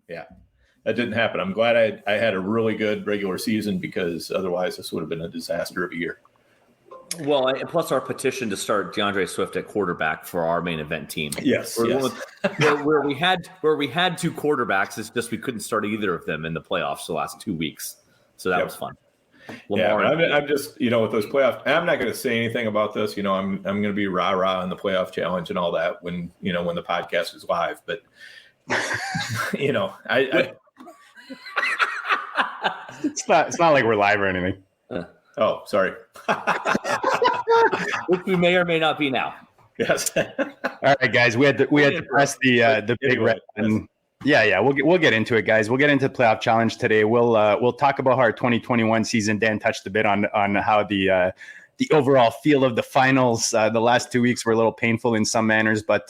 Yeah, that didn't happen. I'm glad I had a really good regular season, because otherwise this would have been a disaster of a year. Well, and plus our petition to start DeAndre Swift at quarterback for our main event team. Yes. Where we had 2 quarterbacks, it's just we couldn't start either of them in the playoffs the last 2 weeks. So that was fun. Lamar, I'm just, with those playoffs, I'm not going to say anything about this. I'm going to be rah-rah in the playoff challenge and all that when the podcast is live. But, it's not like we're live or anything. Oh, sorry. Which we may or may not be now. Yes. All right, guys. We had to press the big red button. Yeah. We'll get into it, guys. We'll get into the playoff challenge today. We'll talk about our 2021 season. Dan touched a bit on how the overall feel of the finals. The last 2 weeks were a little painful in some manners, but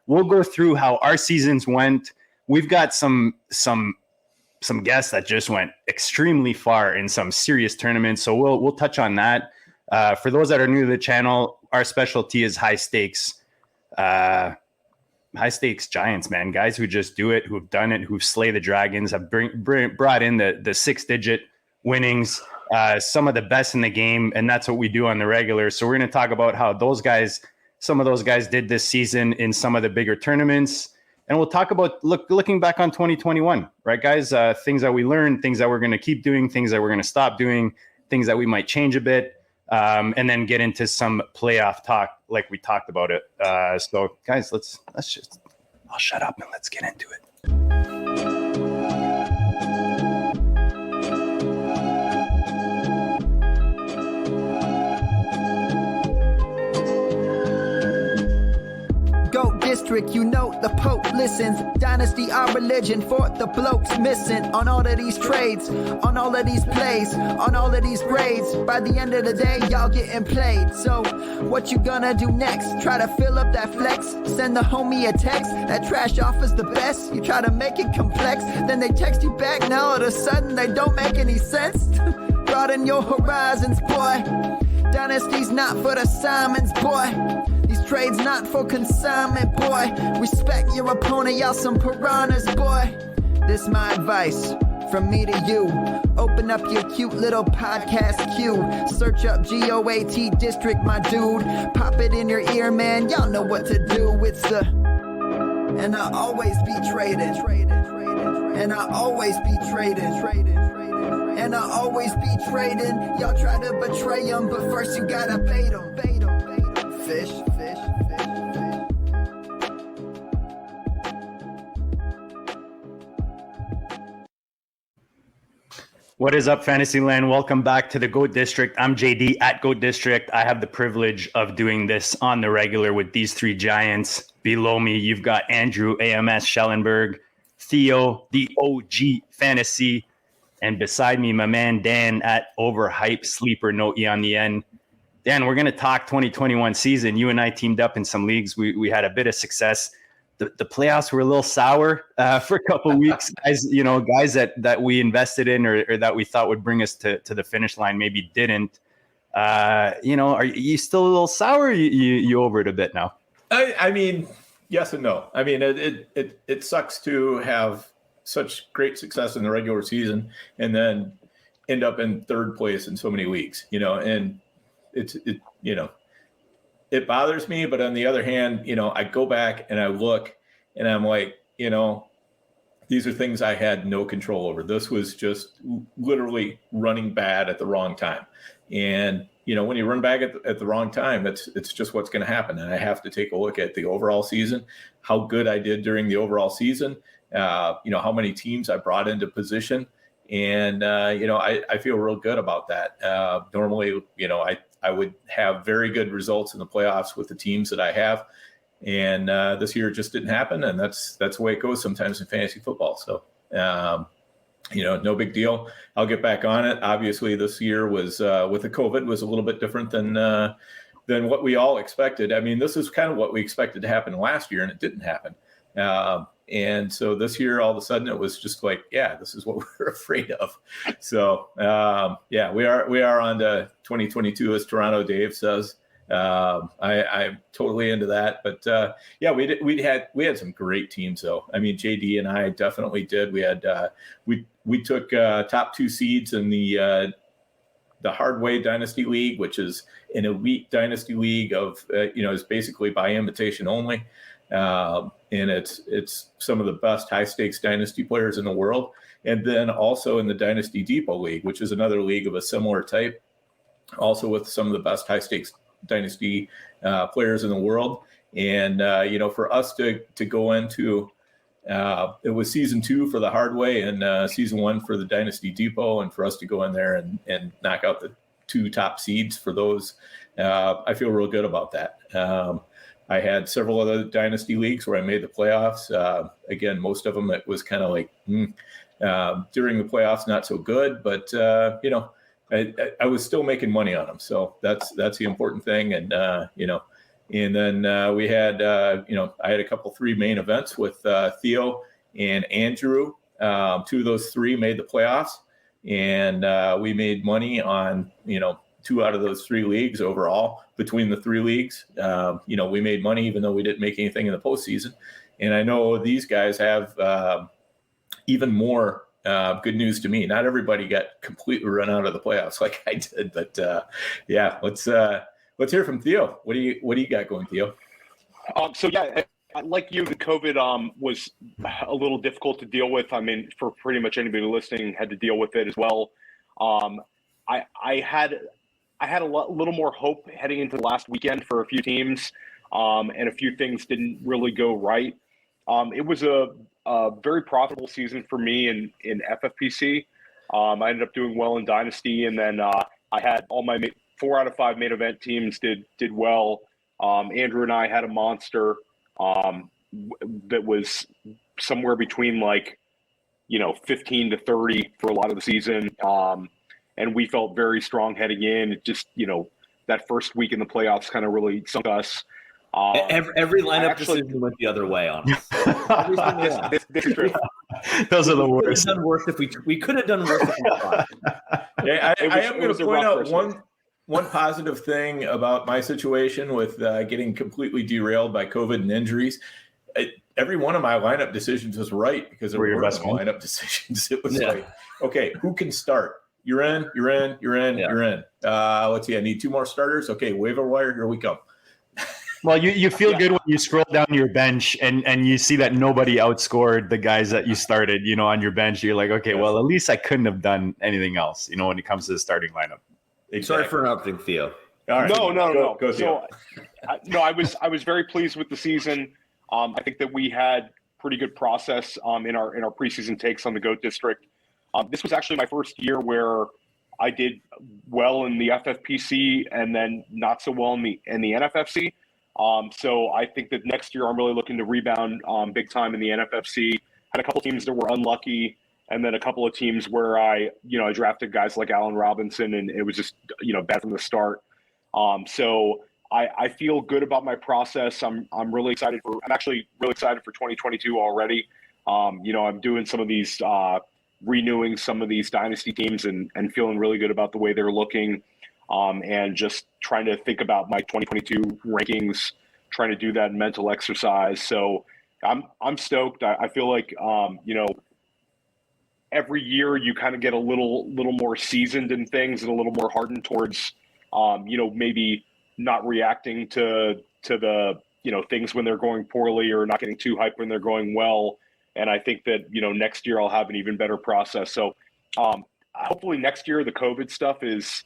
we'll go through how our seasons went. We've got some guests that just went extremely far in some serious tournaments, so we'll touch on that. For those that are new to the channel, our specialty is high stakes giants, man. Guys who just do it, who've done it, who've slayed the dragons, have brought in the 6-digit winnings, some of the best in the game, and that's what we do on the regular. So we're going to talk about how some of those guys did this season in some of the bigger tournaments. And we'll talk about looking back on 2021, right, guys? Things that we learned, things that we're going to keep doing, things that we're going to stop doing, things that we might change a bit, and then get into some playoff talk like we talked about it. So, guys, I'll shut up and let's get into it. District, the Pope listens. Dynasty, our religion, for the blokes missing. On all of these trades, on all of these plays, on all of these grades. By the end of the day, y'all getting played. So, what you gonna do next? Try to fill up that flex? Send the homie a text? That trash offer's the best? You try to make it complex, then they text you back. Now all of a sudden, they don't make any sense. Broaden your horizons, boy. Dynasty's not for the Simons, boy. These trades not for consignment, boy. Respect your opponent, y'all some piranhas, boy. This my advice from me to you. Open up your cute little podcast queue. Search up GOAT District, my dude. Pop it in your ear, man. Y'all know what to do. It's the... And I always be traded. And I always be traded. And I always be trading. Y'all try to betray them, but first you gotta bait them. Fish. What is up, Fantasyland? Welcome back to the GOAT District. I'm JD at GOAT District. I have the privilege of doing this on the regular with these 3 giants. Below me, you've got Andrew, AMS Schellenberg, Theo, the OG Fantasy, and beside me, my man Dan at Overhype Sleeper Note on the end. Dan, we're going to talk 2021 season. You and I teamed up in some leagues. We had a bit of success. The playoffs were a little sour for a couple of weeks. Guys that we invested in or that we thought would bring us to the finish line maybe didn't. Are you still a little sour? Or you over it a bit now? I mean, yes and no. I mean, it sucks to have such great success in the regular season and then end up in third place in so many weeks, and it bothers me. But on the other hand, I go back and I look and I'm like, these are things I had no control over. This was just literally running bad at the wrong time. And, when you run back at the wrong time, it's just what's going to happen. And I have to take a look at the overall season, how good I did during the overall season, how many teams I brought into position. And, I feel real good about that. Normally, I would have very good results in the playoffs with the teams that I have. And this year it just didn't happen. And that's the way it goes sometimes in fantasy football. So, no big deal. I'll get back on it. Obviously, this year was with the COVID was a little bit different than what we all expected. I mean, this is kind of what we expected to happen last year, and it didn't happen. And so this year, all of a sudden, it was just like, yeah, this is what we're afraid of. So, we are on to 2022, as Toronto Dave says. I'm totally into that. But yeah, we had some great teams though. I mean, JD and I definitely did. We had we took top 2 seeds in the Hardway Dynasty League, which is an elite dynasty league of is basically by invitation only, and it's some of the best high stakes dynasty players in the world. And then also in the Dynasty Depot League, which is another league of a similar type, also with some of the best high stakes dynasty players in the world. And for us to go into it was season 2 for the Hardway and season 1 for the Dynasty Depot, and for us to go in there and knock out the 2 top seeds for those, I feel real good about that. I had several other dynasty leagues where I made the playoffs. Again, most of them it was kind of like during the playoffs not so good, but I was still making money on them, so that's the important thing. And and then we had I had a couple 3 main events with Theo and Andrew. 2 of those 3 made the playoffs, and we made money on 2 out of those 3 leagues overall between the 3 leagues. We made money even though we didn't make anything in the postseason. And I know these guys have even more good news to me. Not everybody got completely run out of the playoffs like I did, but yeah, let's hear from Theo. What do you got going, Theo? So yeah, like you, the COVID was a little difficult to deal with. I mean, for pretty much anybody listening, had to deal with it as well. I had a little more hope heading into the last weekend for a few teams, and a few things didn't really go right. It was a very profitable season for me in FFPC. I ended up doing well in Dynasty, and then I had all my 4 out of 5 main event teams did well. Andrew and I had a monster that was somewhere between 15 to 30 for a lot of the season. And we felt very strong heading in. It just, that first week in the playoffs kind of really sunk us. Every lineup decision went the other way on us. This is true. Those are the worst. We could have done worse if we tried. Yeah, I am going to point out one positive thing about my situation with getting completely derailed by COVID and injuries. Every one of my lineup decisions was right because there were lineup decisions. It was like, okay, who can start? You're in. Let's see. I need 2 more starters. Okay, waiver wire. Here we come. Well, you feel good when you scroll down your bench and you see that nobody outscored the guys that you started, on your bench. You're like, okay, well, at least I couldn't have done anything else, when it comes to the starting lineup. Exactly. Sorry for interrupting, Theo. All right. No. Go Theo. So, I was very pleased with the season. I think that we had pretty good process in our preseason takes on the GOAT District. This was actually my first year where I did well in the FFPC and then not so well in the NFFC. So I think that next year I'm really looking to rebound big time in the NFFC. Had a couple teams that were unlucky, and then a couple of teams where I drafted guys like Allen Robinson, and it was just bad from the start. So I feel good about my process. I'm actually really excited for 2022 already. I'm doing some of these renewing some of these dynasty teams and feeling really good about the way they're looking. And just trying to think about my 2022 rankings, trying to do that mental exercise. So I'm stoked. I feel like, every year you kind of get a little more seasoned in things and a little more hardened towards, maybe not reacting to the, things when they're going poorly or not getting too hyped when they're going well. And I think that, next year I'll have an even better process. So hopefully next year the COVID stuff is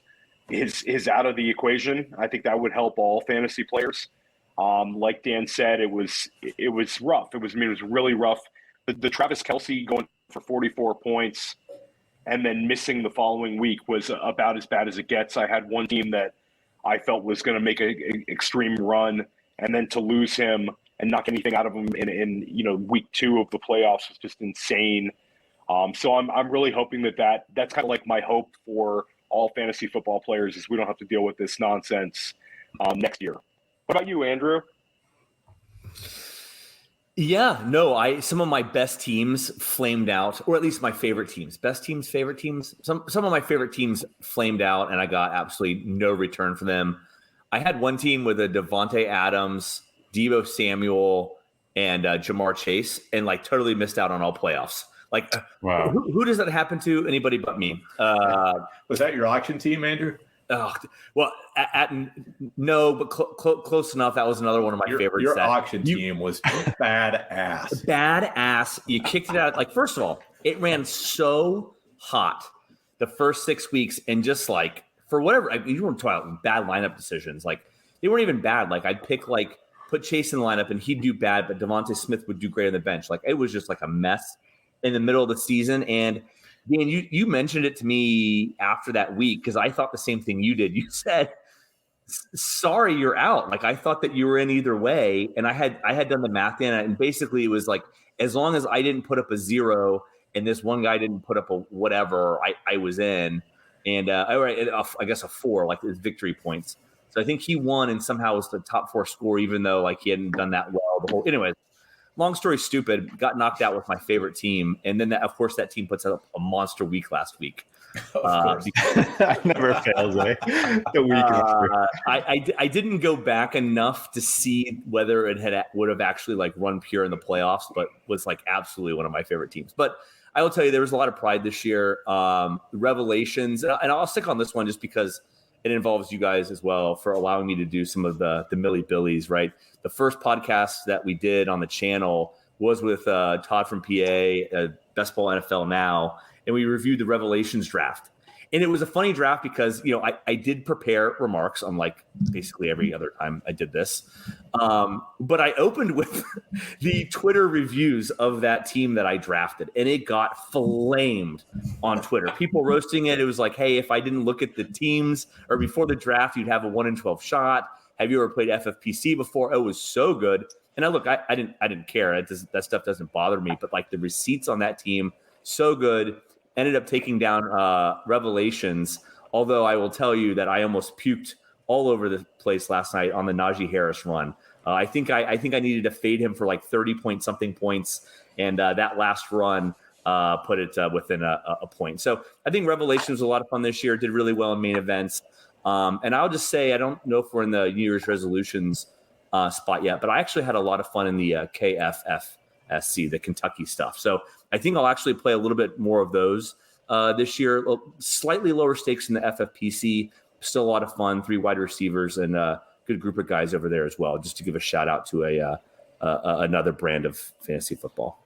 out of the equation. I think that would help all fantasy players. Like Dan said, it was rough. It was really rough. The Travis Kelce going for 44 points and then missing the following week was about as bad as it gets. I had one team that I felt was going to make an extreme run, and then to lose him and not get anything out of him in week 2 of the playoffs was just insane. So I'm really hoping that's kind of like my hope for all fantasy football players is we don't have to deal with this nonsense next year. What about you, Andrew? Yeah, no, some of my best teams flamed out, or at least my favorite teams. Best teams, favorite teams. Some of my favorite teams flamed out, and I got absolutely no return for them. I had one team with a Devontae Adams, Deebo Samuel, and Jamar Chase, and like totally missed out on all playoffs. Like, Wow. who does that happen to? Anybody but me. Was that your auction team, Andrew? Well, no, but close enough. That was another one of my favorites. Your auction team was badass. Badass. You kicked it out. Like, first of all, it ran so hot the first 6 weeks, and just like for whatever, you weren't talking about bad lineup decisions. Like, they weren't even bad. Like, I'd put Chase in the lineup and he'd do bad, but Devontae Smith would do great on the bench. Like, it was just like a mess in the middle of the season. And Dan, you mentioned it to me after that week because I thought the same thing you did. You said, "Sorry, you're out." Like, I thought that you were in either way, and I had done the math in it, and basically it was like, as long as I didn't put up a 0 and this one guy didn't put up a whatever, I was in. And I guess a 4, like his victory points. So I think he won and somehow was the top 4 score, even though like he hadn't done that well. Anyway, long story stupid, got knocked out with my favorite team. And then, of course, that team puts up a monster week last week. Of course. Never fails, eh? The week I didn't go back enough to see whether it would have actually like run pure in the playoffs, but was like absolutely one of my favorite teams. But I will tell you, there was a lot of pride this year. Revelations, and I'll stick on this one just because it involves you guys as well for allowing me to do some of the Millie Billies, right? The first podcast that we did on the channel was with Todd from PA, Best Ball NFL Now, and we reviewed the Revelations draft. And it was a funny draft because, I did prepare remarks, unlike basically every other time I did this. But I opened with the Twitter reviews of that team that I drafted, and it got flamed on Twitter. People roasting it. It was like, hey, if I didn't look at the teams or before the draft, you'd have a 1 in 12 shot. Have you ever played FFPC before? Oh, it was so good. And I didn't care. That stuff doesn't bother me. But like the receipts on that team, so good. Ended up taking down Revelations, although I will tell you that I almost puked all over the place last night on the Najee Harris run. I think I needed to fade him for like 30-point-something points, and that last run put it within a point. So I think Revelations was a lot of fun this year, did really well in main events. And I'll just say, I don't know if we're in the New Year's resolutions spot yet, but I actually had a lot of fun in the KFFSC, the Kentucky stuff. So I think I'll actually play a little bit more of those this year. Slightly lower stakes in the FFPC, still a lot of fun. 3 wide receivers and a good group of guys over there as well. Just to give a shout out to another brand of fantasy football.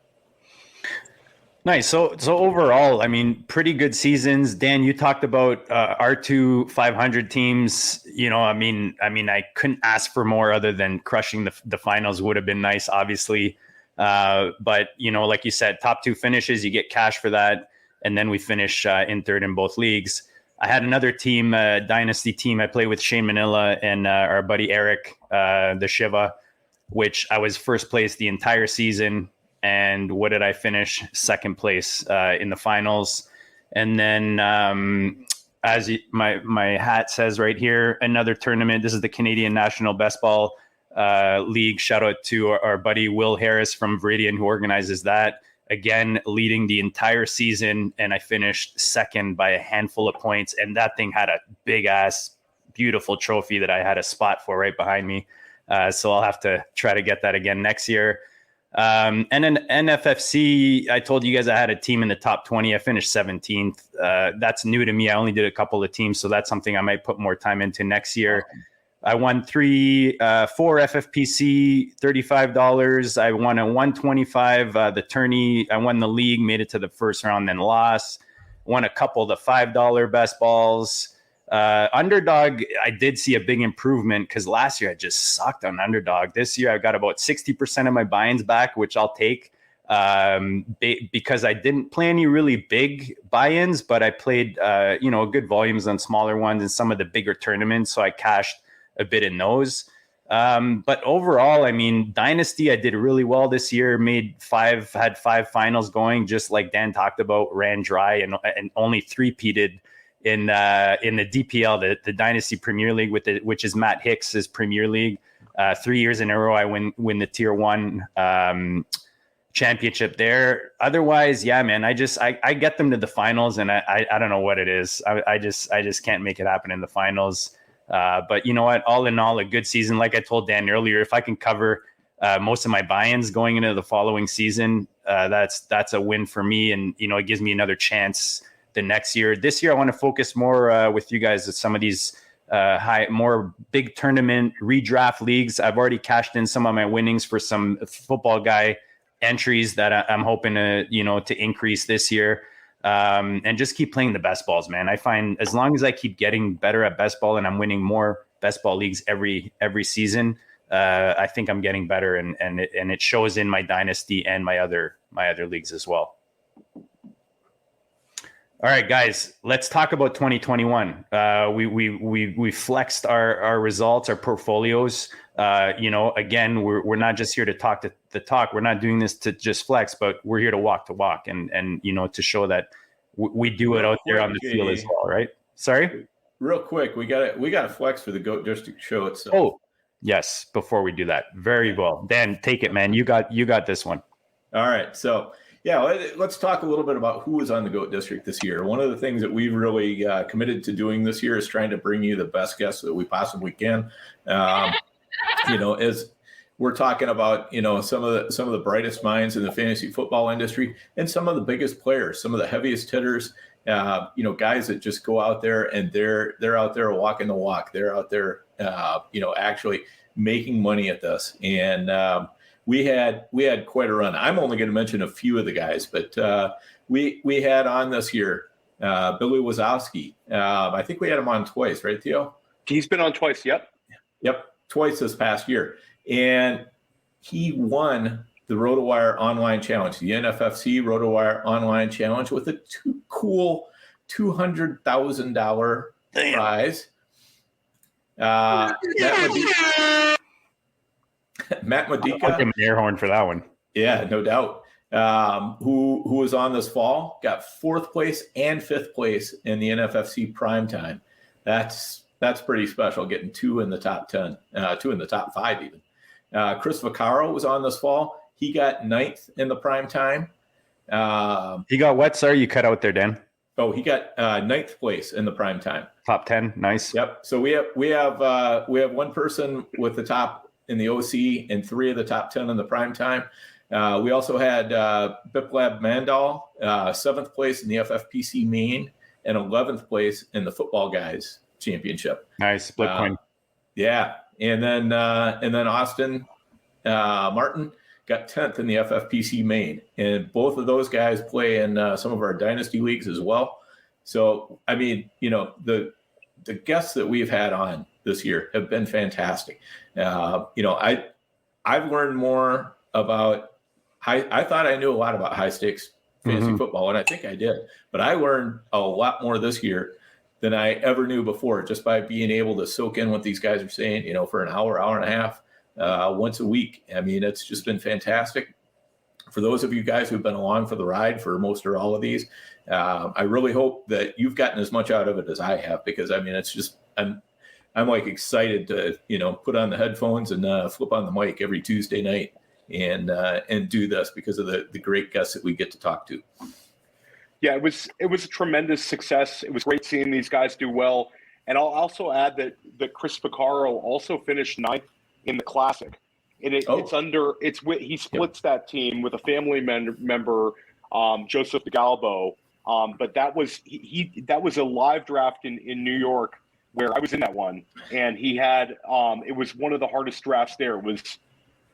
Nice. So overall, I mean, pretty good seasons. Dan, you talked about our 2 500 teams. I mean, I couldn't ask for more other than crushing the finals. Would have been nice, obviously. But like you said, top 2 finishes, you get cash for that. And then we finish in third in both leagues. I had another team, dynasty team. I played with Shane Manila and our buddy Eric, the Shiva, which I was first place the entire season. And what did I finish? Second place in the finals. And then my hat says right here, another tournament. This is the Canadian National Best Ball League. Shout out to our buddy Will Harris from Viridian, who organizes that. Again, leading the entire season, and I finished second by a handful of points. And that thing had a big ass, beautiful trophy that I had a spot for right behind me. So I'll have to try to get that again next year. And then NFFC, I told you guys I had a team in the top 20. I finished 17th. That's new to me. I only did a couple of teams, so that's something I might put more time into next year. I won 4 FFPC, $35. I won a 125. The tourney, I won the league, made it to the first round, then lost. Won a couple of the $5 best balls. Underdog, I did see a big improvement because last year I just sucked on Underdog. This year I got about 60% of my buy-ins back, which I'll take because I didn't play any really big buy-ins, but I played good volumes on smaller ones and some of the bigger tournaments, so I cashed a bit in those. But overall, I mean, Dynasty, I did really well this year, had 5 finals going, just like Dan talked about, ran dry and only 3-peated in the DPL, the Dynasty Premier League, which is Matt Hicks's Premier League. 3 years in a row, I win the Tier 1 championship there. Otherwise, yeah, man, I get them to the finals, and I don't know what it is. I just can't make it happen in the finals. But you know what? All in all, a good season. Like I told Dan earlier, if I can cover most of my buy-ins going into the following season, that's a win for me. And, you know, it gives me another chance the next year. This year, I want to focus more with you guys at some of these more big tournament redraft leagues. I've already cashed in some of my winnings for some football guy entries that I'm hoping to, you know, to increase this year. And just keep playing the best balls, man. I find as long as I keep getting better at best ball and I'm winning more best ball leagues every season, I think I'm getting better, and it shows in my dynasty and my other leagues as well. All right, guys, let's talk about 2021. We flexed our results, our portfolios. You know, again, we're not just here to talk the talk. We're not doing this to just flex, but we're here to walk and you know, to show that we do it out there on the field as well, right? Sorry? Real quick, we got to flex for the GOAT District show itself. Oh, yes. Before we do that, very well, Dan, take it, man. You got this one. All right, so. Yeah, let's talk a little bit about who was on the GOAT District this year. One of the things that we've really committed to doing this year is trying to bring you the best guests that we possibly can. You know, as we're talking about, you know, some of the brightest minds in the fantasy football industry and some of the biggest players, some of the heaviest hitters, you know, guys that just go out there and they're out there walking the walk. They're out there, you know, actually making money at this. And we had quite a run. I'm only going to mention a few of the guys, but we had on this year Billy Wazowski. I think we had him on twice, right, Theo? He's been on twice. Yep, twice this past year, and he won the RotoWire Online Challenge, the NFFC RotoWire Online Challenge, with a cool $200,000 prize. Matt Modica. I'll give him an air horn for that one. Yeah, no doubt. Who was on this fall, got 4th place and 5th place in the NFFC primetime. That's pretty special, getting 2 in the top 10, 2 in the top 5 even. Chris Vaccaro was on this fall. He got 9th in the primetime. He got what? Sorry, you cut out there, Dan. Oh, he got 9th place in the primetime. Top 10, nice. Yep. So we have one person with the top in the OC and 3 of the top 10 in the prime time. We also had Biplab Mandal, 7th place in the FFPC main and 11th place in the Football Guys Championship. Nice, split coin. Yeah. And then Austin Martin got 10th in the FFPC main. And both of those guys play in some of our dynasty leagues as well. So, I mean, you know, the guests that we've had on this year have been fantastic. You know, I've learned more about I thought I knew a lot about high stakes fantasy football, and I think I did, but I learned a lot more this year than I ever knew before, just by being able to soak in what these guys are saying, you know, for an hour and a half, once a week. I mean, it's just been fantastic. For those of you guys who've been along for the ride for most or all of these, I really hope that you've gotten as much out of it as I have, because I mean, it's just, I'm like excited to, you know, put on the headphones and flip on the mic every Tuesday night and do this because of the great guests that we get to talk to. Yeah, it was a tremendous success. It was great seeing these guys do well. And I'll also add that Chris Vaccaro also finished 9th in the Classic. And he splits that team with a family member, Joseph DeGalbo. But that was a live draft in New York, where I was in that one, and he had it was one of the hardest drafts there. It was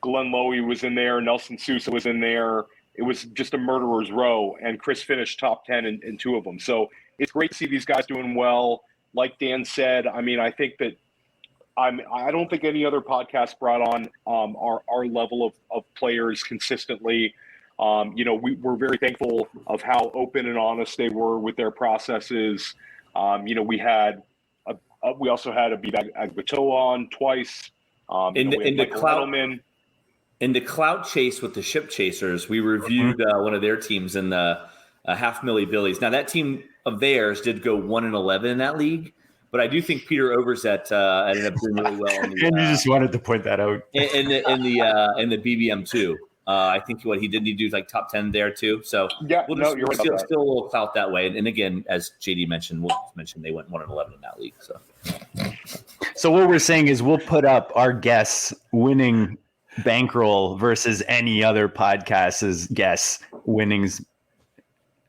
Glenn Lowy was in there, Nelson Sousa was in there. It was just a murderer's row, and Chris finished top 10 in 2 of them. So it's great to see these guys doing well. Like Dan said, I mean, I think that I don't think any other podcast brought on our level of players consistently. You know, we're very thankful of how open and honest they were with their processes. You know, we also had Abib Agbatoa on twice. In the clout chase with the Ship Chasers, we reviewed one of their teams in the half milli Billies. Now that team of theirs did go 1-11 in that league, but I do think Peter Overzet ended up doing really well. And you just wanted to point that out in the BBM too. I think what he did do like top 10 there too. So yeah, still a little clout that way. And again, as JD mentioned, they went 1-11 in that league. So what we're saying is we'll put up our guests winning bankroll versus any other podcast's guests winnings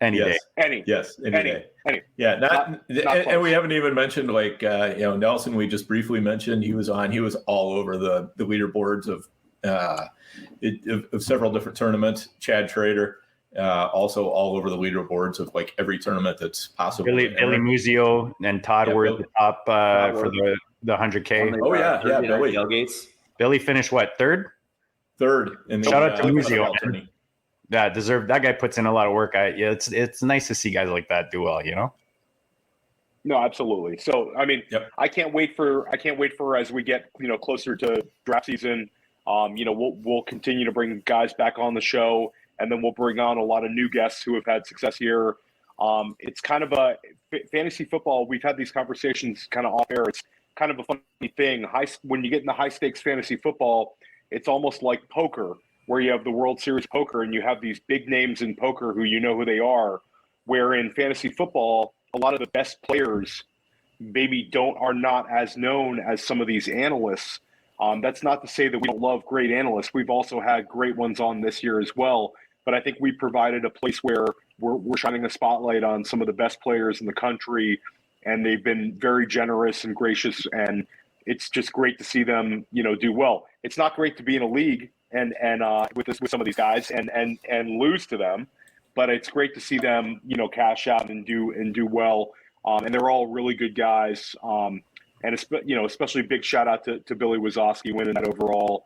any day. Any day. Any. Yeah, not and and we haven't even mentioned Nelson. We just briefly mentioned he was all over the leaderboards of several different tournaments. Chad Trader also all over the leaderboards of like every tournament that's possible. Billy Muzio and Todd were at the top for the 100K. Oh yeah, Billy. Tailgates. Billy finished what, third in the Shout out to Muzio. Yeah, that guy puts in a lot of work. It's nice to see guys like that do well, you know? No, absolutely. So, I mean, I can't wait for as we get, closer to draft season, we'll continue to bring guys back on the show, and then we'll bring on a lot of new guests who have had success here. It's kind of a fantasy football. We've had these conversations kind of off air. It's kind of a funny thing. When you get into high stakes fantasy football, it's almost like poker, where you have the World Series poker and you have these big names in poker who who they are, where in fantasy football, a lot of the best players maybe are not as known as some of these analysts. That's not to say that we don't love great analysts. We've also had great ones on this year as well. But I think we provided a place where we're shining a spotlight on some of the best players in the country, and they've been very generous and gracious, and it's just great to see them, do well. It's not great to be in a league and with some of these guys and lose to them, but it's great to see them, cash out and do well. And they're all really good guys. And especially big shout out to Billy Wazowski winning that overall.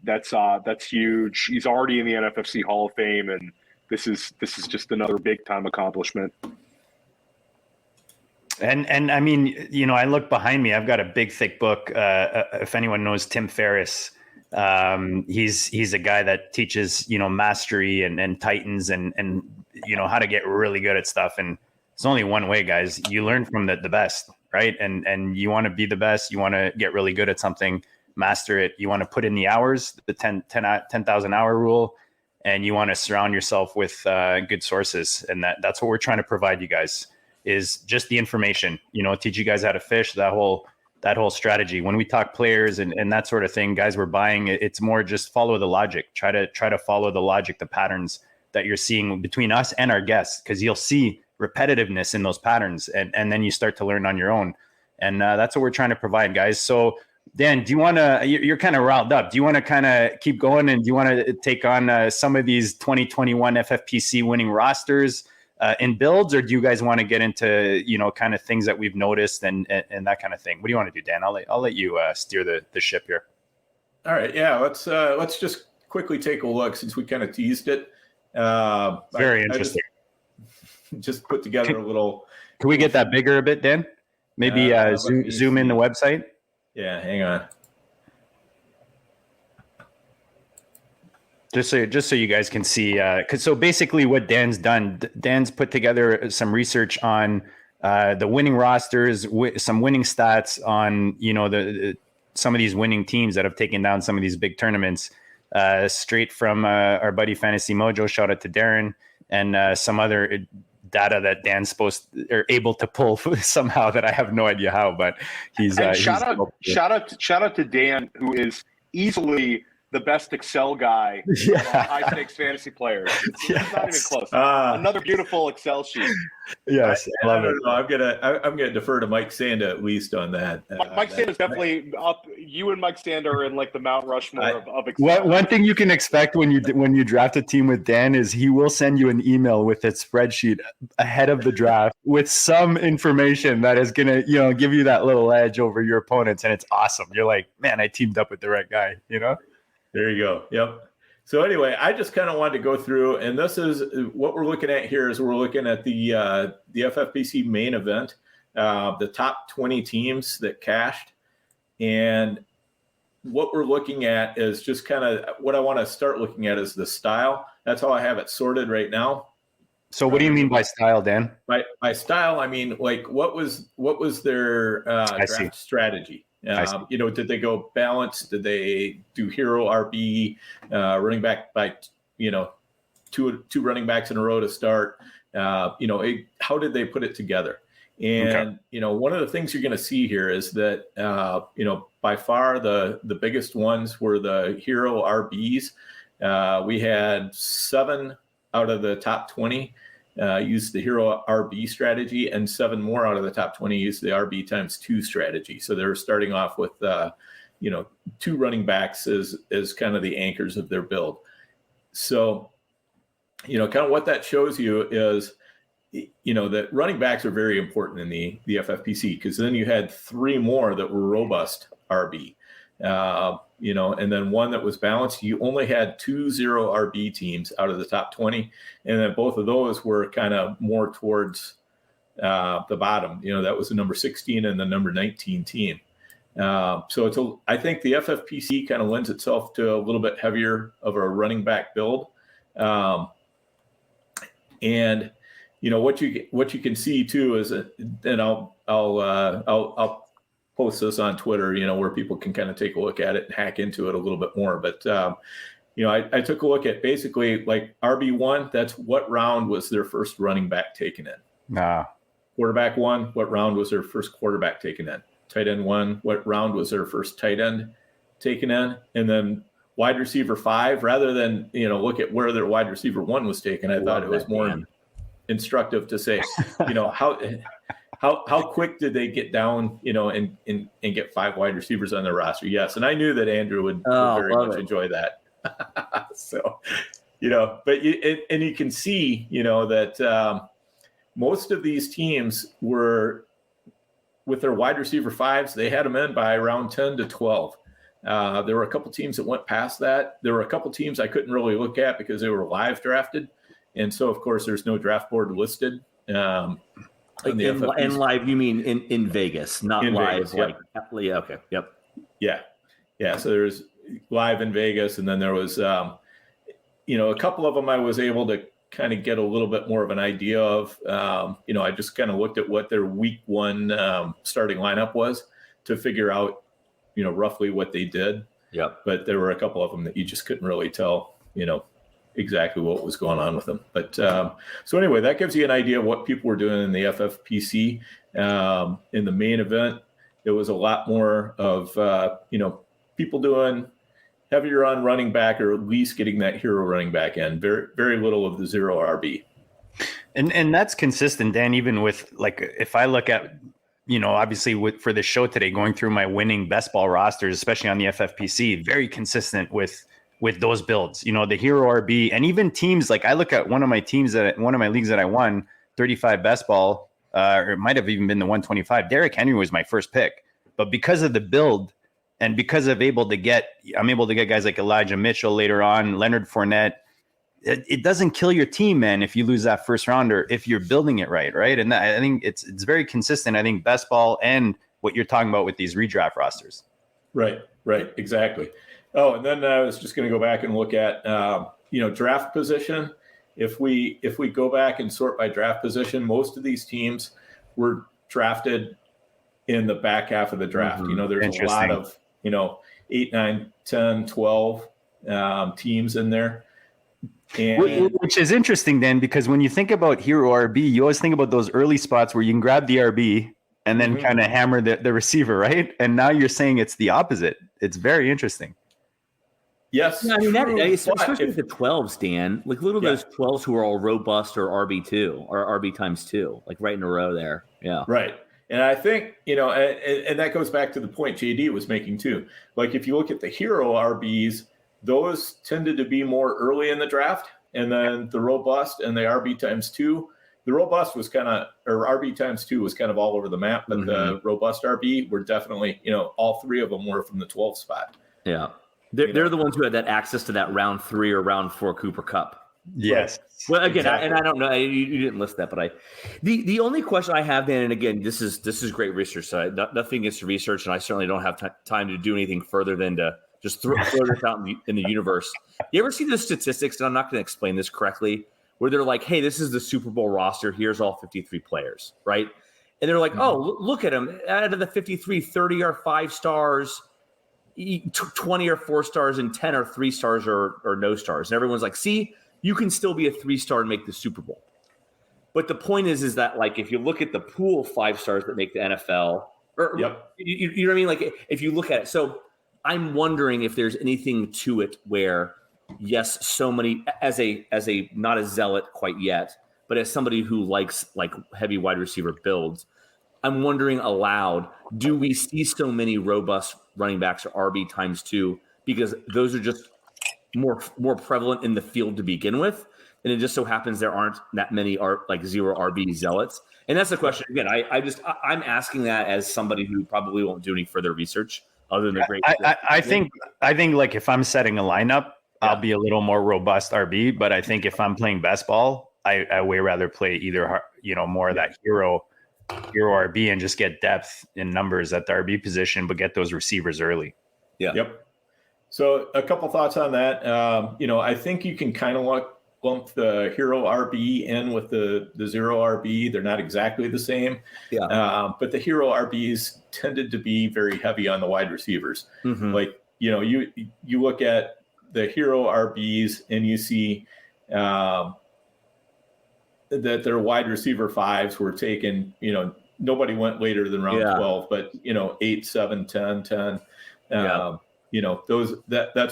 That's huge. He's already in the NFFC Hall of Fame, and this is just another big time accomplishment. And I mean, I look behind me. I've got a big, thick book. If anyone knows Tim Ferriss, he's a guy that teaches, mastery and Titans and how to get really good at stuff. And it's only one way, guys. You learn from the best, right? And you want to be the best. You want to get really good at something, master it. You want to put in the hours, the 10,000 hour rule, and you want to surround yourself with good sources. And that's what we're trying to provide you guys, is just the information, teach you guys how to fish, that whole strategy. When we talk players and that sort of thing, guys we're buying, it's more just follow the logic. Try to follow the logic, the patterns that you're seeing between us and our guests, because you'll see repetitiveness in those patterns, and then you start to learn on your own. And that's what we're trying to provide, guys. So Dan, do you want to, you're kind of riled up. Do you want to kind of keep going, and do you want to take on some of these 2021 FFPC winning rosters in builds, or do you guys want to get into, kind of things that we've noticed and that kind of thing? What do you want to do, Dan? I'll let you steer the ship here. All right. Yeah. Let's just quickly take a look, since we kind of teased it. Very interesting. I just put together a little. Can we get that bigger a bit, Dan? Maybe zoom in the website. Yeah, hang on. Just so you guys can see, so basically what Dan's done, Dan's put together some research on the winning rosters, some winning stats on some of these winning teams that have taken down some of these big tournaments, straight from our buddy Fantasy Mojo. Shout out to Darren, and some other data that Dan's able to pull somehow that I have no idea how, but he's shout out to Dan, who is easily the best Excel guy, high stakes fantasy players. It's not even close. Another beautiful Excel sheet. Yes, I love it. I'm gonna defer to Mike Sanda at least on that. Mike Sanda is definitely up. You and Mike Sanda are in like the Mount Rushmore of Excel. One thing you can expect when you draft a team with Dan is he will send you an email with a spreadsheet ahead of the draft with some information that is gonna give you that little edge over your opponents, and it's awesome. You're like, man, I teamed up with the right guy. There you go. Yep. So anyway, I just kind of wanted to go through, and this is what we're looking at here. Is we're looking at the FFPC main event, the top 20 teams that cashed, and what we're looking at is just kind of what I want to start looking at is the style. That's how I have it sorted right now. So what do you mean by style, Dan? By style, I mean like what was their draft strategy? Did they go balanced? Did they do hero RB, running back by, two running backs in a row to start? How did they put it together? And, one of the things you're going to see here is that, by far the biggest ones were the hero RBs. We had 7 out of the top 20 used the hero RB strategy, and 7 more out of the top 20 used the RB times 2 strategy. So they were starting off with, 2 running backs as kind of the anchors of their build. So, kind of what that shows you is, that running backs are very important in the FFPC, because then you had 3 more that were robust RB, and then 1 that was balanced. You only had 2 0 RB teams out of the top 20. And then both of those were kind of more towards the bottom. That was the number 16 and the number 19 team. So I think the FFPC kind of lends itself to a little bit heavier of a running back build. And what you can see too is, and I'll post this on Twitter, where people can kind of take a look at it and hack into it a little bit more. But I took a look at basically like RB1. That's what round was their first running back taken in. Quarterback 1, what round was their first quarterback taken in? Tight end 1, what round was their first tight end taken in? And then wide receiver 5, rather than look at where their wide receiver 1 was taken. I thought it was more instructive to say, how quick did they get down, and get 5 wide receivers on their roster? Yes, and I knew that Andrew would very much enjoy that. So, but you can see, that most of these teams were, with their wide receiver 5s, they had them in by around 10 to 12. There were a couple teams that went past that. There were a couple teams I couldn't really look at because they were live drafted. And so, of course, there's no draft board listed. In live, you mean in Vegas, not in live. Vegas, yep. Yeah, okay. Yep. Yeah. So there's live in Vegas. And then there was, a couple of them I was able to kind of get a little bit more of an idea of. I just kind of looked at what their week 1 starting lineup was to figure out, roughly what they did. Yeah. But there were a couple of them that you just couldn't really tell, exactly what was going on with them. But so anyway, that gives you an idea of what people were doing in the FFPC. In the main event, it was a lot more of, people doing heavier on running back, or at least getting that hero running back in. Very, very little of the 0 RB. And that's consistent, Dan, even with, like, if I look at, obviously for the show today, going through my winning best ball rosters, especially on the FFPC, very consistent with those builds, the hero RB, and even teams like, I look at one of my leagues that I won 35 best ball, or it might have even been the 125. Derrick Henry was my first pick, but because of the build and because I'm able to get guys like Elijah Mitchell later on, Leonard Fournette, it doesn't kill your team, man, if you lose that first rounder, if you're building it right. And I think it's very consistent. I think best ball and what you're talking about with these redraft rosters. Right, exactly. Oh, and then I was just going to go back and look at, draft position. If we go back and sort by draft position, most of these teams were drafted in the back half of the draft. There's a lot of, 8, 9, 10, 12 teams in there. And, which is interesting, then, because when you think about hero RB, you always think about those early spots where you can grab the RB and then kind of hammer the receiver, right? And now you're saying it's the opposite. It's very interesting. Yes. Yeah, I mean, especially with the 12s, Dan, like little those 12s who are all robust or RB2 or RB times 2, like right in a row there. Yeah. Right. And I think, and that goes back to the point JD was making too. Like if you look at the hero RBs, those tended to be more early in the draft. And then the robust and the RB times 2, the robust was or RB times 2 was kind of all over the map. But the robust RB were definitely, all 3 of them were from the 12 spot. Yeah. They're the ones who had that access to that round 3 or round 4 Cooper Cup. Yes. Well, again, exactly. And I don't know, you didn't list that, but the only question I have, Dan, and again, this is great research. So nothing against research, and I certainly don't have time to do anything further than to just throw this out in the universe. You ever see the statistics? And I'm not going to explain this correctly, where they're like, "Hey, this is the Super Bowl roster. Here's all 53 players," right? And they're like, "Oh, look at them. Out of the 53, 30 are 5 stars." 20 are 4 stars and 10 are 3 stars or no stars. And everyone's like, see, you can still be a 3-star and make the Super Bowl. But the point is that like if you look at the pool 5 stars that make the NFL, or you know what I mean? Like if you look at it, so I'm wondering if there's anything to it where, yes, so many as a not a zealot quite yet, but as somebody who likes like heavy wide receiver builds, I'm wondering aloud, do we see so many robust running backs or RB times 2 because those are just more prevalent in the field to begin with? And it just so happens there aren't that many like zero RB zealots. And that's the question. Again, I'm asking that as somebody who probably won't do any further research other than the great. I think like if I'm setting a lineup, I'll be a little more robust RB. But I think if I'm playing best ball, I way rather play either, more of that hero RB and just get depth in numbers at the RB position, but get those receivers early. Yeah. Yep. So a couple thoughts on that. I think you can kind of lump the hero RB in with the zero RB. They're not exactly the same. Yeah. But the hero RBs tended to be very heavy on the wide receivers. Mm-hmm. Like, you look at the hero RBs and you see that their wide receiver 5s were taken, nobody went later than round 12, but 8, 7, 10, 10. That's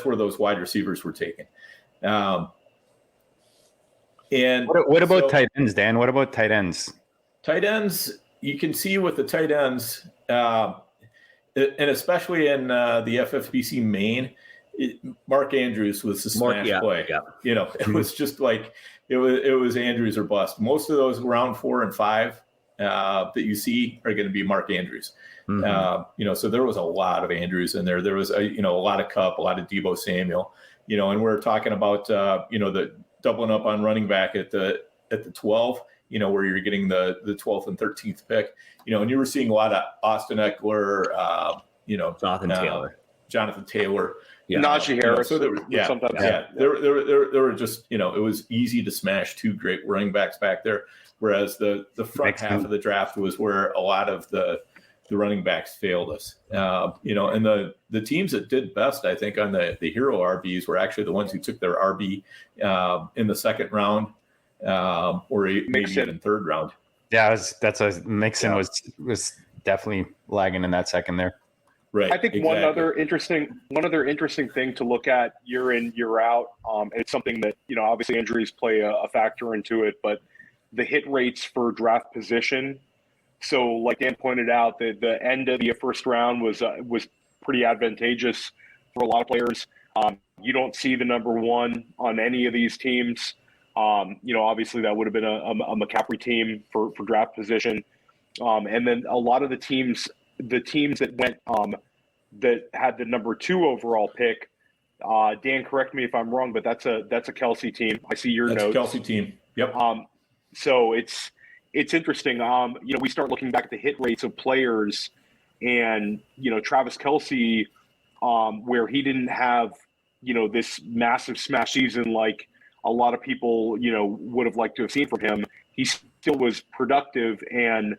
where those wide receivers were taken. And what about tight ends, Dan? What about tight ends? Tight ends, you can see with the tight ends, and especially in the FFPC main, Mark Andrews was the smash play. Yeah. It was just like it was Andrews or bust. Most of those round 4 and 5 that you see are going to be Mark Andrews. Mm-hmm. So there was a lot of Andrews in there. There was a lot of Cup, a lot of Deebo Samuel. And we're talking about the doubling up on running back at the 12, where you're getting the 12th and 13th pick, and you were seeing a lot of Austin Eckler, Jonathan Taylor, Najee Harris. So there were just, it was easy to smash 2 great running backs back there. Whereas the front half of the draft was where a lot of the running backs failed us, and the teams that did best, I think, on the hero RBs were actually the ones who took their RB in the second round or maybe even third round. Yeah, Mixon was definitely lagging in that second there. Right. I think one other interesting thing to look at year in, year out, and it's something that, obviously injuries play a factor into it, but the hit rates for draft position. So like Dan pointed out, the end of the first round was pretty advantageous for a lot of players. You don't see the number 1 on any of these teams. Obviously that would have been a McCaffrey team for draft position. And then a lot of the teams that went that had the number 2 overall pick, Dan, correct me if I'm wrong, but that's a Kelsey team. I see your notes. That's a Kelsey team. Yep. So it's interesting. We start looking back at the hit rates of players, and Travis Kelsey, where he didn't have this massive smash season like a lot of people would have liked to have seen from him. He still was productive and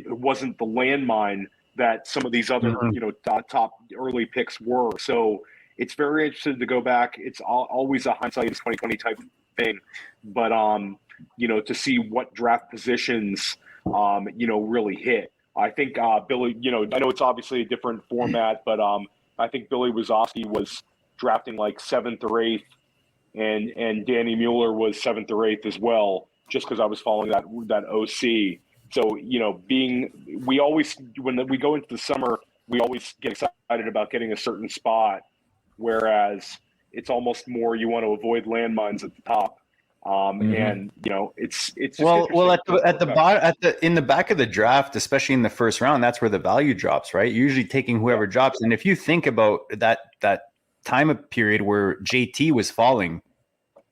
wasn't the landmine that some of these other top early picks were. So it's very interesting to go back. It's always a hindsight is 2020 type thing, but to see what draft positions really hit. I think Billy, I know it's obviously a different format, but I think Billy Wazowski was drafting like 7th or 8th, and Danny Mueller was 7th or 8th as well, just because I was following that OC. So, we always, when we go into the summer, we always get excited about getting a certain spot, whereas it's almost more you want to avoid landmines at the top. And it's just in the back of the draft, especially in the first round, that's where the value drops, right? You're usually taking whoever drops. And if you think about that time period where JT was falling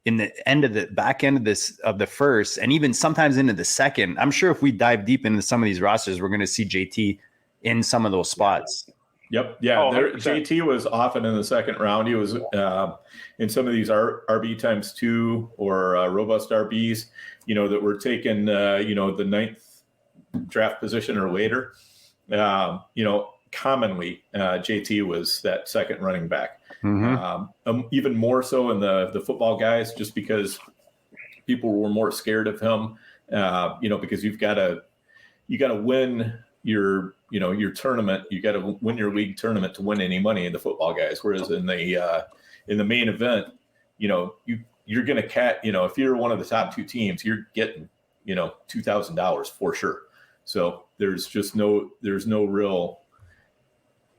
in the back end of the first, and even sometimes into the second, I'm sure if we dive deep into some of these rosters, we're going to see JT in some of those spots. Yep. Yeah. JT was often in the second round. He was in some of these RB times 2 or robust RBs, that were taken, the 9th draft position or later. Commonly JT was that second running back. Mm-hmm. Even more so in the football guys, just because people were more scared of him because you got to win your tournament. You got to win your league tournament to win any money in the football guys. Whereas in the main event, you're going to if you're one of the top two teams, you're getting, $2,000 for sure. So there's no real,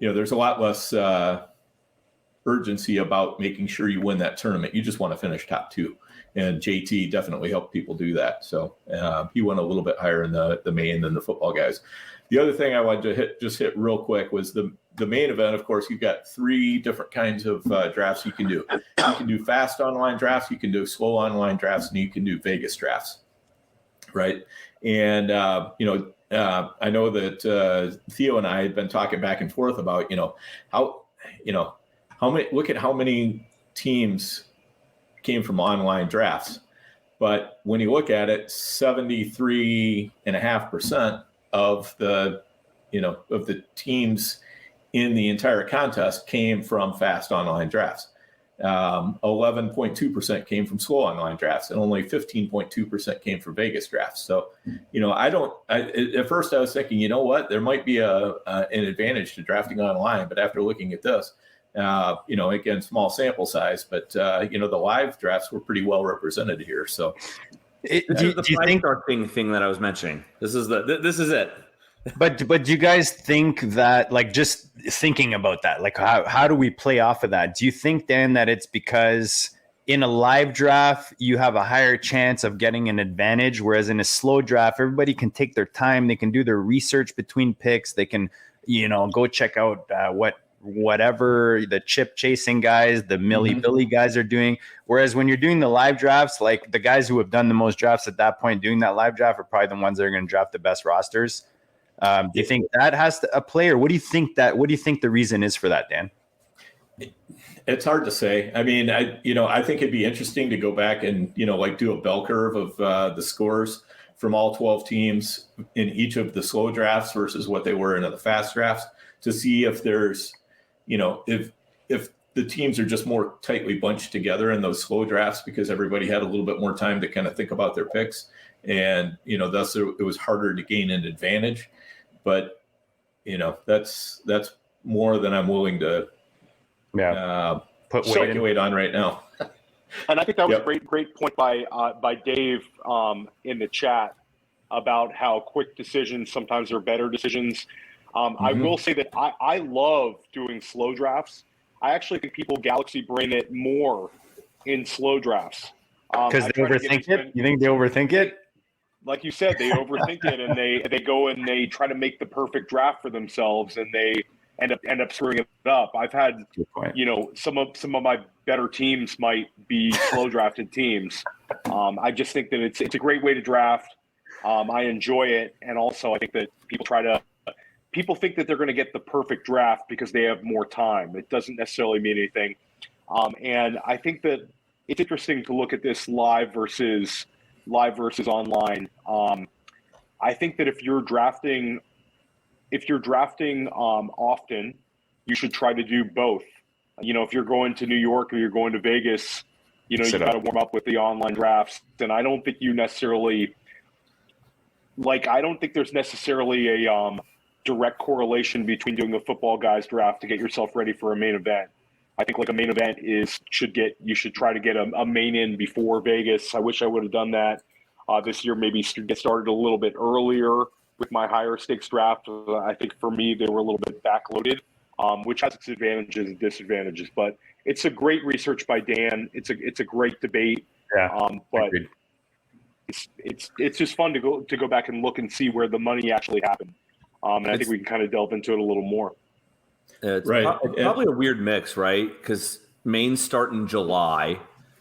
there's a lot less urgency about making sure you win that tournament. You just want to finish top two. And JT definitely helped people do that. So he went a little bit higher in the main than the football guys. The other thing I wanted to hit real quick was the main event. Of course, you've got three different kinds of drafts you can do. You can do fast online drafts, you can do slow online drafts, and you can do Vegas drafts, right? And I know that Theo and I had been talking back and forth about how many. Look at how many teams came from online drafts, but when you look at it, 73.5% of the teams in the entire contest came from fast online drafts. 11.2% came from slow online drafts, and only 15.2% came from Vegas drafts. So, at first I was thinking, there might be an advantage to drafting online, but after looking at this, again, small sample size, but the live drafts were pretty well represented here. So, do you think our thing that I was mentioning? This is it. But do you guys think that, like, just thinking about that, like, how do we play off of that? Do you think then that it's because in a live draft you have a higher chance of getting an advantage, whereas in a slow draft everybody can take their time, they can do their research between picks, they can go check out whatever the chip chasing guys, the Millie Billy guys are doing. Whereas when you're doing the live drafts, like the guys who have done the most drafts at that point doing that live draft are probably the ones that are going to draft the best rosters. Do you think that has a play, or what do you think the reason is for that, Dan? It's hard to say. I mean, I think it'd be interesting to go back and, do a bell curve of the scores from all 12 teams in each of the slow drafts versus what they were in the fast drafts to see if there's, if the teams are just more tightly bunched together in those slow drafts because everybody had a little bit more time to kind of think about their picks. And, thus it was harder to gain an advantage. But, that's more than I'm willing to speculate on right now. And I think that was a great point by Dave in the chat about how quick decisions sometimes are better decisions. I will say that I love doing slow drafts. I actually think people galaxy brain it more in slow drafts. Because they overthink it? You think they overthink it? Like you said, they overthink it, and they go and they try to make the perfect draft for themselves, and they end up screwing it up. I've had, some of my better teams might be slow drafted teams. I just think that it's a great way to draft. I enjoy it, and also I think that people think that they're going to get the perfect draft because they have more time. It doesn't necessarily mean anything. And I think that it's interesting to look at this live versus online. I think that if you're drafting often, you should try to do both. If you're going to New York or you're going to Vegas, you've got to warm up with the online drafts. And I don't think there's necessarily a direct correlation between doing a football guys draft to get yourself ready for a main event. I think a main event you should try to get a main in before Vegas. I wish I would have done that this year, maybe get started a little bit earlier with my higher stakes draft. I think for me, they were a little bit backloaded, which has its advantages and disadvantages, but it's a great research by Dan. It's a great debate. Yeah. But it's just fun to go back and look and see where the money actually happened. And I think we can kind of delve into it a little more. It's probably a weird mix, right? Because mains start in July,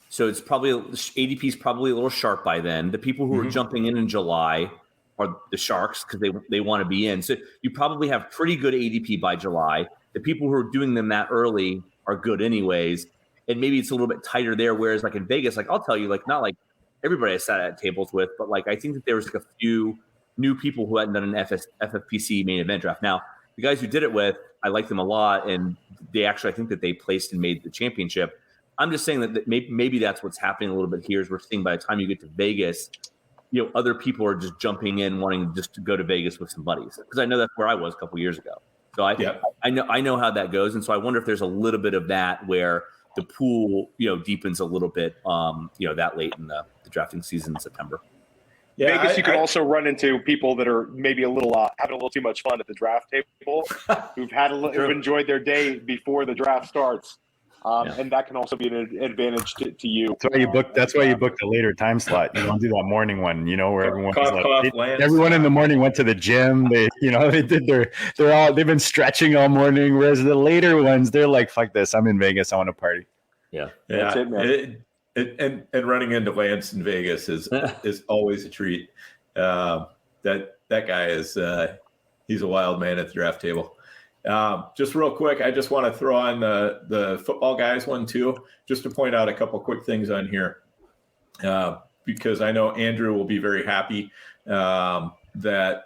so it's probably ADP is probably a little sharp by then. The people who are jumping in July are the sharks because they want to be in. So you probably have pretty good ADP by July. The people who are doing them that early are good anyways, and maybe it's a little bit tighter there. Whereas like in Vegas, I'll tell you, not like everybody I sat at tables with, but I think that there was a few new people who hadn't done an FFPC main event draft. Now the guys who did it with, I like them a lot, and they actually, I think that they placed and made the championship. I'm just saying that maybe that's what's happening a little bit here is we're seeing by the time you get to Vegas, other people are just jumping in wanting just to go to Vegas with some buddies, because I know that's where I was a couple years ago. So I know how that goes, and so I wonder if there's a little bit of that where the pool deepens a little bit that late in the drafting season in September. Yeah, Vegas, you could also run into people that are maybe a little having a little too much fun at the draft table, who've enjoyed their day before the draft starts, and that can also be an advantage to you. That's why you booked a later time slot. You don't do that morning one, where everyone everyone in the morning went to the gym. They they've been stretching all morning. Whereas the later ones, they're like, "Fuck this! I'm in Vegas. I want to party." Yeah, that's it, man. And running into Lance in Vegas is always a treat. That guy is he's a wild man at the draft table. Just real quick, I just want to throw on the football guys one too, just to point out a couple quick things on here, because I know Andrew will be very happy that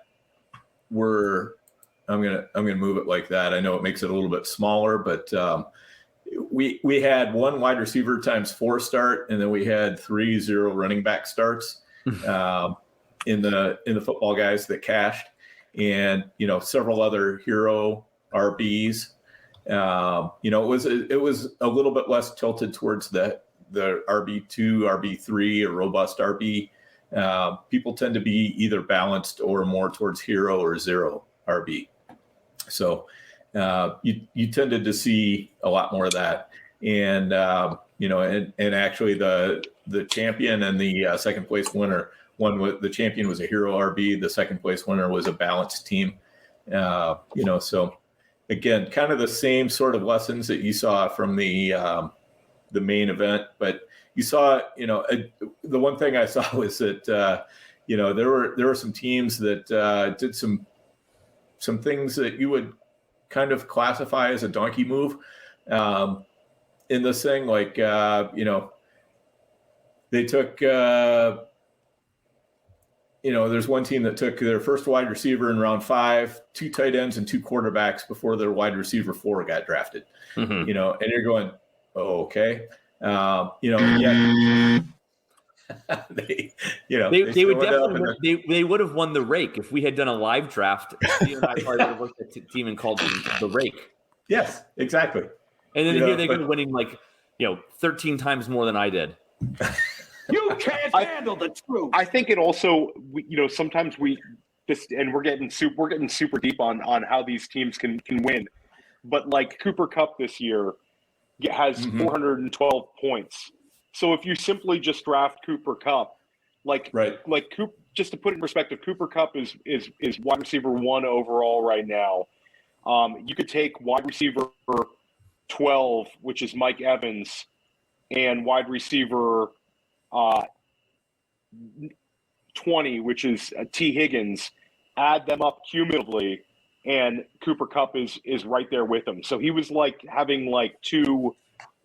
I'm gonna move it like that. I know it makes it a little bit smaller, but we had one wide receiver times 4 start, and then we had 3 0 running back starts in the football guys that cashed, and several other hero RBs. It was a little bit less tilted towards the RB2, RB3, or robust RB. People tend to be either balanced or more towards hero or 0 RB. So you tended to see a lot more of that, and and actually the champion and the second place winner. The champion was a hero RB. The second place winner was a balanced team. So again, kind of the same sort of lessons that you saw from the main event, but you saw, the one thing I saw was that there were some teams that did some things that you would kind of classify as a donkey move in this thing, like they took. There's one team that took their first wide receiver in round 5, 2 tight ends and 2 quarterbacks before their wide receiver 4 got drafted. And you're going, oh, okay. They would have won the rake if we had done a live draft. I probably would have looked at the team and called them the rake. Yes, exactly. And then here they go winning 13 times more than I did. You can't handle the truth. I think it also, sometimes we're getting super deep on how these teams can win, but like Cooper Kupp this year has 412 points. So if you simply just draft Cooper Kupp, just to put it in perspective, Cooper Kupp is wide receiver 1 overall right now. You could take wide receiver 12, which is Mike Evans, and wide receiver 20, which is T. Higgins, add them up cumulatively, and Cooper Kupp is right there with him. So he was like having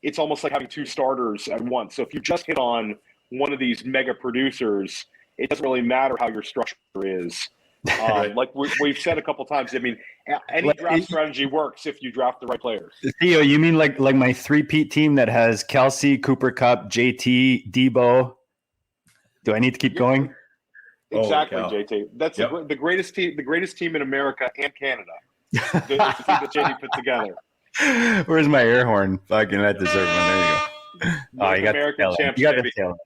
it's almost like having 2 starters at once. So if you just hit on one of these mega producers, it doesn't really matter how your structure is. Like we've said a couple times, I mean, any draft strategy works if you draft the right players. Theo, you mean like my 3-peat team that has Kelsey, Cooper Kupp, JT, Debo? Do I need to keep going? Exactly, JT. That's the greatest team in America and Canada. The team that JT put together. Where's my air horn? Fucking, I deserve one. There you go. Oh, you got American champs. You got the tail.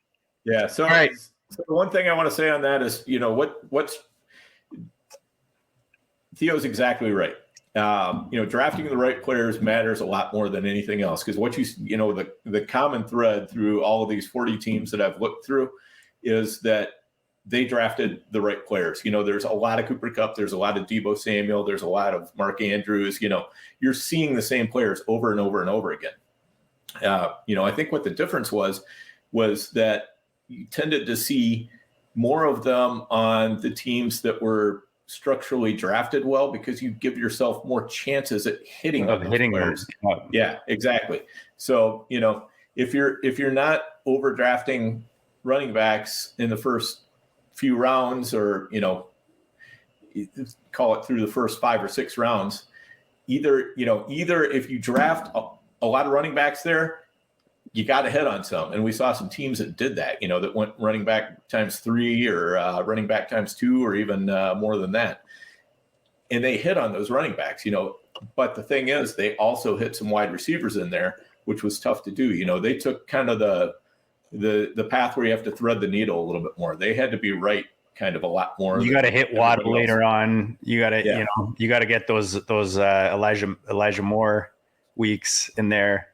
Yeah. So, all right. So the one thing I want to say on that is, what's Theo's exactly right. Drafting the right players matters a lot more than anything else, because what the common thread through all of these 40 teams that I've looked through is that they drafted the right players. There's a lot of Cooper Kupp, there's a lot of Deebo Samuel, there's a lot of Mark Andrews. You're seeing the same players over and over and over again. I think what the difference was that you tended to see more of them on the teams that were structurally drafted well, because you give yourself more chances at hitting players. Yeah, exactly. So, if you're not overdrafting running backs in the first few rounds, or, call it through the first 5 or 6 rounds, either if you draft a lot of running backs there, you got to hit on some. And we saw some teams that did that, that went running back times 3 or running back times 2 or even more than that. And they hit on those running backs, but the thing is they also hit some wide receivers in there, which was tough to do. They took kind of the path where you have to thread the needle a little bit more. They had to be right kind of a lot more. You got to hit Waddle later on. You got to, you got to get those Elijah Moore weeks in there.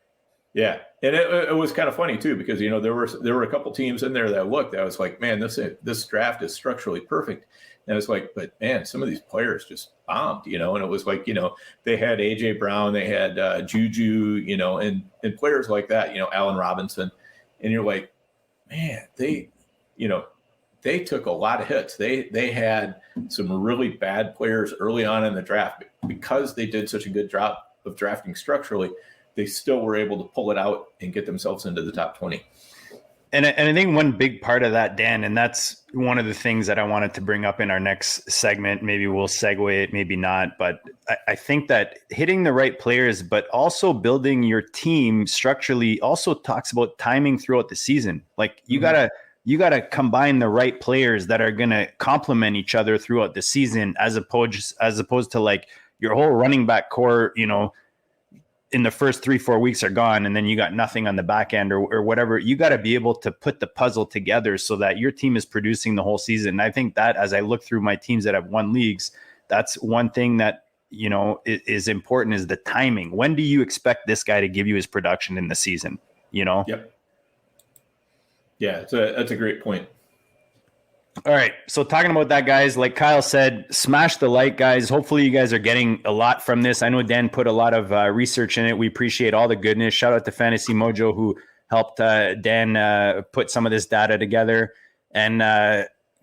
Yeah. And it was kind of funny too, because, there were a couple teams in there that looked, I was like, man, this draft is structurally perfect. And I was like, but man, some of these players just bombed, and it was like, they had AJ Brown, they had Juju, and players like that, Allen Robinson. And you're like, man, they took a lot of hits. They had some really bad players early on in the draft. Because they did such a good job of drafting structurally, they still were able to pull it out and get themselves into the top 20. And I think one big part of that, Dan, and that's one of the things that I wanted to bring up in our next segment, maybe we'll segue it, maybe not, but I think that hitting the right players, but also building your team structurally also talks about timing throughout the season. Like you gotta combine the right players that are going to complement each other throughout the season, as opposed to like your whole running back core, in the first 3-4 weeks are gone, and then you got nothing on the back end or whatever. You got to be able to put the puzzle together so that your team is producing the whole season. And I think that as I look through my teams that have won leagues, that's one thing that, is important, is the timing. When do you expect this guy to give you his production in the season? Yep. Yeah, that's a great point. All right. So talking about that, guys, like Kyle said, smash the like, guys. Hopefully you guys are getting a lot from this. I know Dan put a lot of research in it. We appreciate all the goodness. Shout out to Fantasy Mojo, who helped Dan put some of this data together. And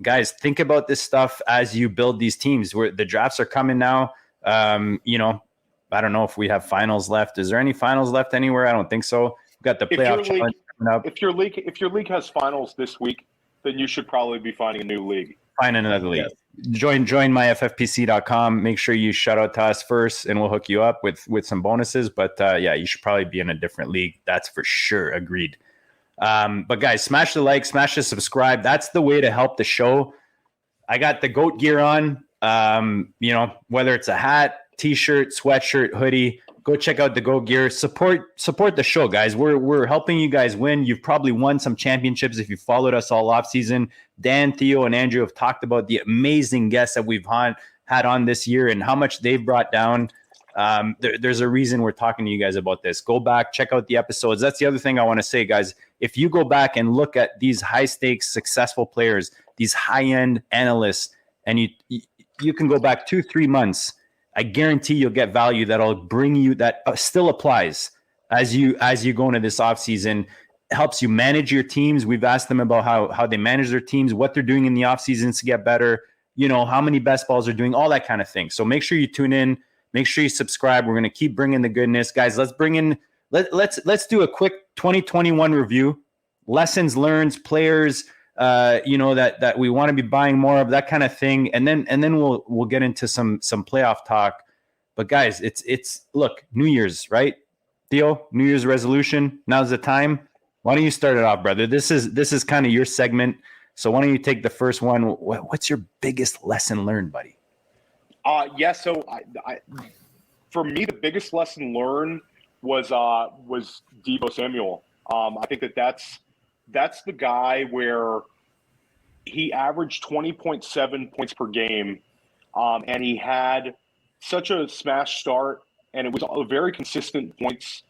guys, think about this stuff as you build these teams. Where the drafts are coming now. I don't know if we have finals left. Is there any finals left anywhere? I don't think so. We've got the playoff challenge coming up. If your league has finals this week, then you should probably be finding a new league. Find another league. Yes. Join myffpc.com. Make sure you shout out to us first, and we'll hook you up with some bonuses. But you should probably be in a different league. That's for sure. Agreed. But guys, smash the like, smash the subscribe. That's the way to help the show. I got the GOAT gear on. Whether it's a hat, t-shirt, sweatshirt, hoodie, go check out the GOAT gear. Support the show, guys. We're helping you guys win. You've probably won some championships if you followed us all off season. Dan, Theo, and Andrew have talked about the amazing guests that we've had on this year and how much they've brought down. There's a reason we're talking to you guys about this. Go back, check out the episodes. That's the other thing I want to say, guys. If you go back and look at these high-stakes, successful players, these high-end analysts, and you can go back 2-3 months, I guarantee you'll get value that'll bring you that still applies as you go into this offseason. It helps you manage your teams. We've asked them about how they manage their teams, what they're doing in the offseasons to get better, how many best balls are doing, all that kind of thing. So make sure you tune in. Make sure you subscribe. We're going to keep bringing the goodness. Guys, let's do a quick 2021 review. Lessons learned, players, that we want to be buying more of, that kind of thing. And then we'll get into some playoff talk. But guys, it's look, New Year's, right? Theo, New Year's resolution. Now's the time. Why don't you start it off, brother? This is kind of your segment. So why don't you take the first one? What's your biggest lesson learned, buddy? So I for me, the biggest lesson learned was Deebo Samuel. I think that's the guy where he averaged 20.7 points per game, and he had such a smash start, and it was a very consistent points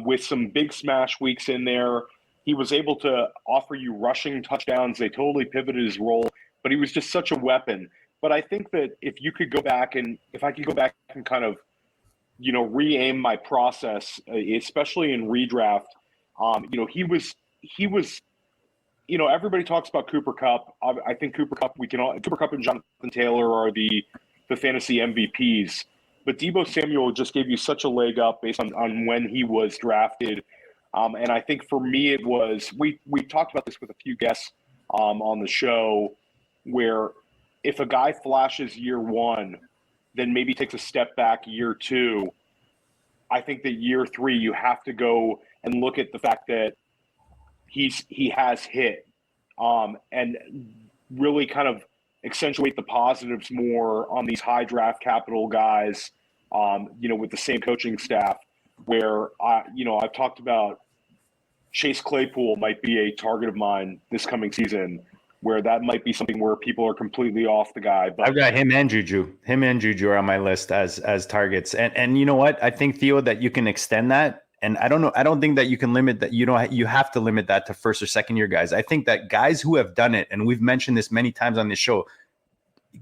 with some big smash weeks in there. He was able to offer you rushing touchdowns. They totally pivoted his role, but he was just such a weapon. But I think that if I could go back and kind of, re-aim my process, especially in redraft, he was, everybody talks about Cooper Kupp. I think Cooper Kupp and Jonathan Taylor are the fantasy MVPs. But Deebo Samuel just gave you such a leg up based on when he was drafted. And I think for me it was, we talked about this with a few guests on the show, where if a guy flashes year one, then maybe takes a step back year two, I think that year 3, you have to go and look at the fact that he has hit, and really kind of accentuate the positives more on these high draft capital guys, with the same coaching staff, where I've talked about Chase Claypool might be a target of mine this coming season, where that might be something where people are completely off the guy. But I've got him and Juju. Him and Juju are on my list as targets. And you know what? I think, Theo, that you can extend that. And I don't know. I don't think that you can limit that. You have to limit that to first or second year guys. I think that guys who have done it, and we've mentioned this many times on this show,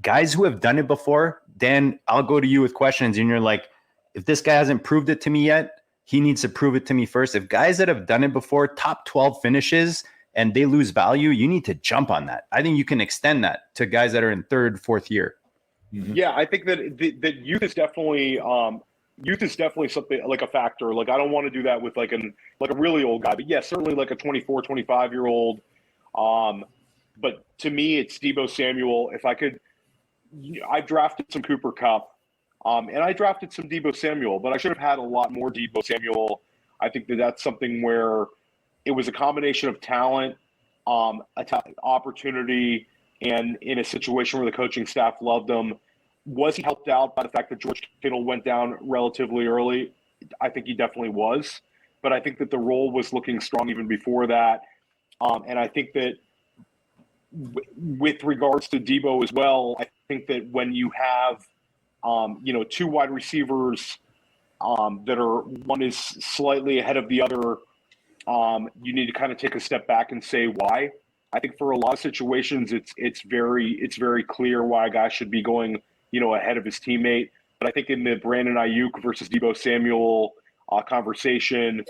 guys who have done it before, Dan, I'll go to you with questions and you're like, if this guy hasn't proved it to me yet, he needs to prove it to me first. If guys that have done it before, top 12 finishes, and they lose value, you need to jump on that. I think you can extend that to guys that are in third, fourth year. Mm-hmm. Yeah, I think that youth is definitely something like a factor. Like, I don't want to do that with like a really old guy, but yeah, certainly like a 24, 25-year-old. But to me, it's Deebo Samuel. If I could, I drafted some Cooper Kupp, and I drafted some Deebo Samuel, but I should have had a lot more Deebo Samuel. I think that that's something where it was a combination of talent, opportunity, and in a situation where the coaching staff loved him. Was he helped out by the fact that George Kittle went down relatively early? I think he definitely was. But I think that the role was looking strong even before that. And I think that with regards to Deebo as well, I think that when you have, 2 wide receivers that are, one is slightly ahead of the other, you need to kind of take a step back and say why. I think for a lot of situations, it's very clear why a guy should be going, ahead of his teammate. But I think in the Brandon Ayuk versus Deebo Samuel conversation,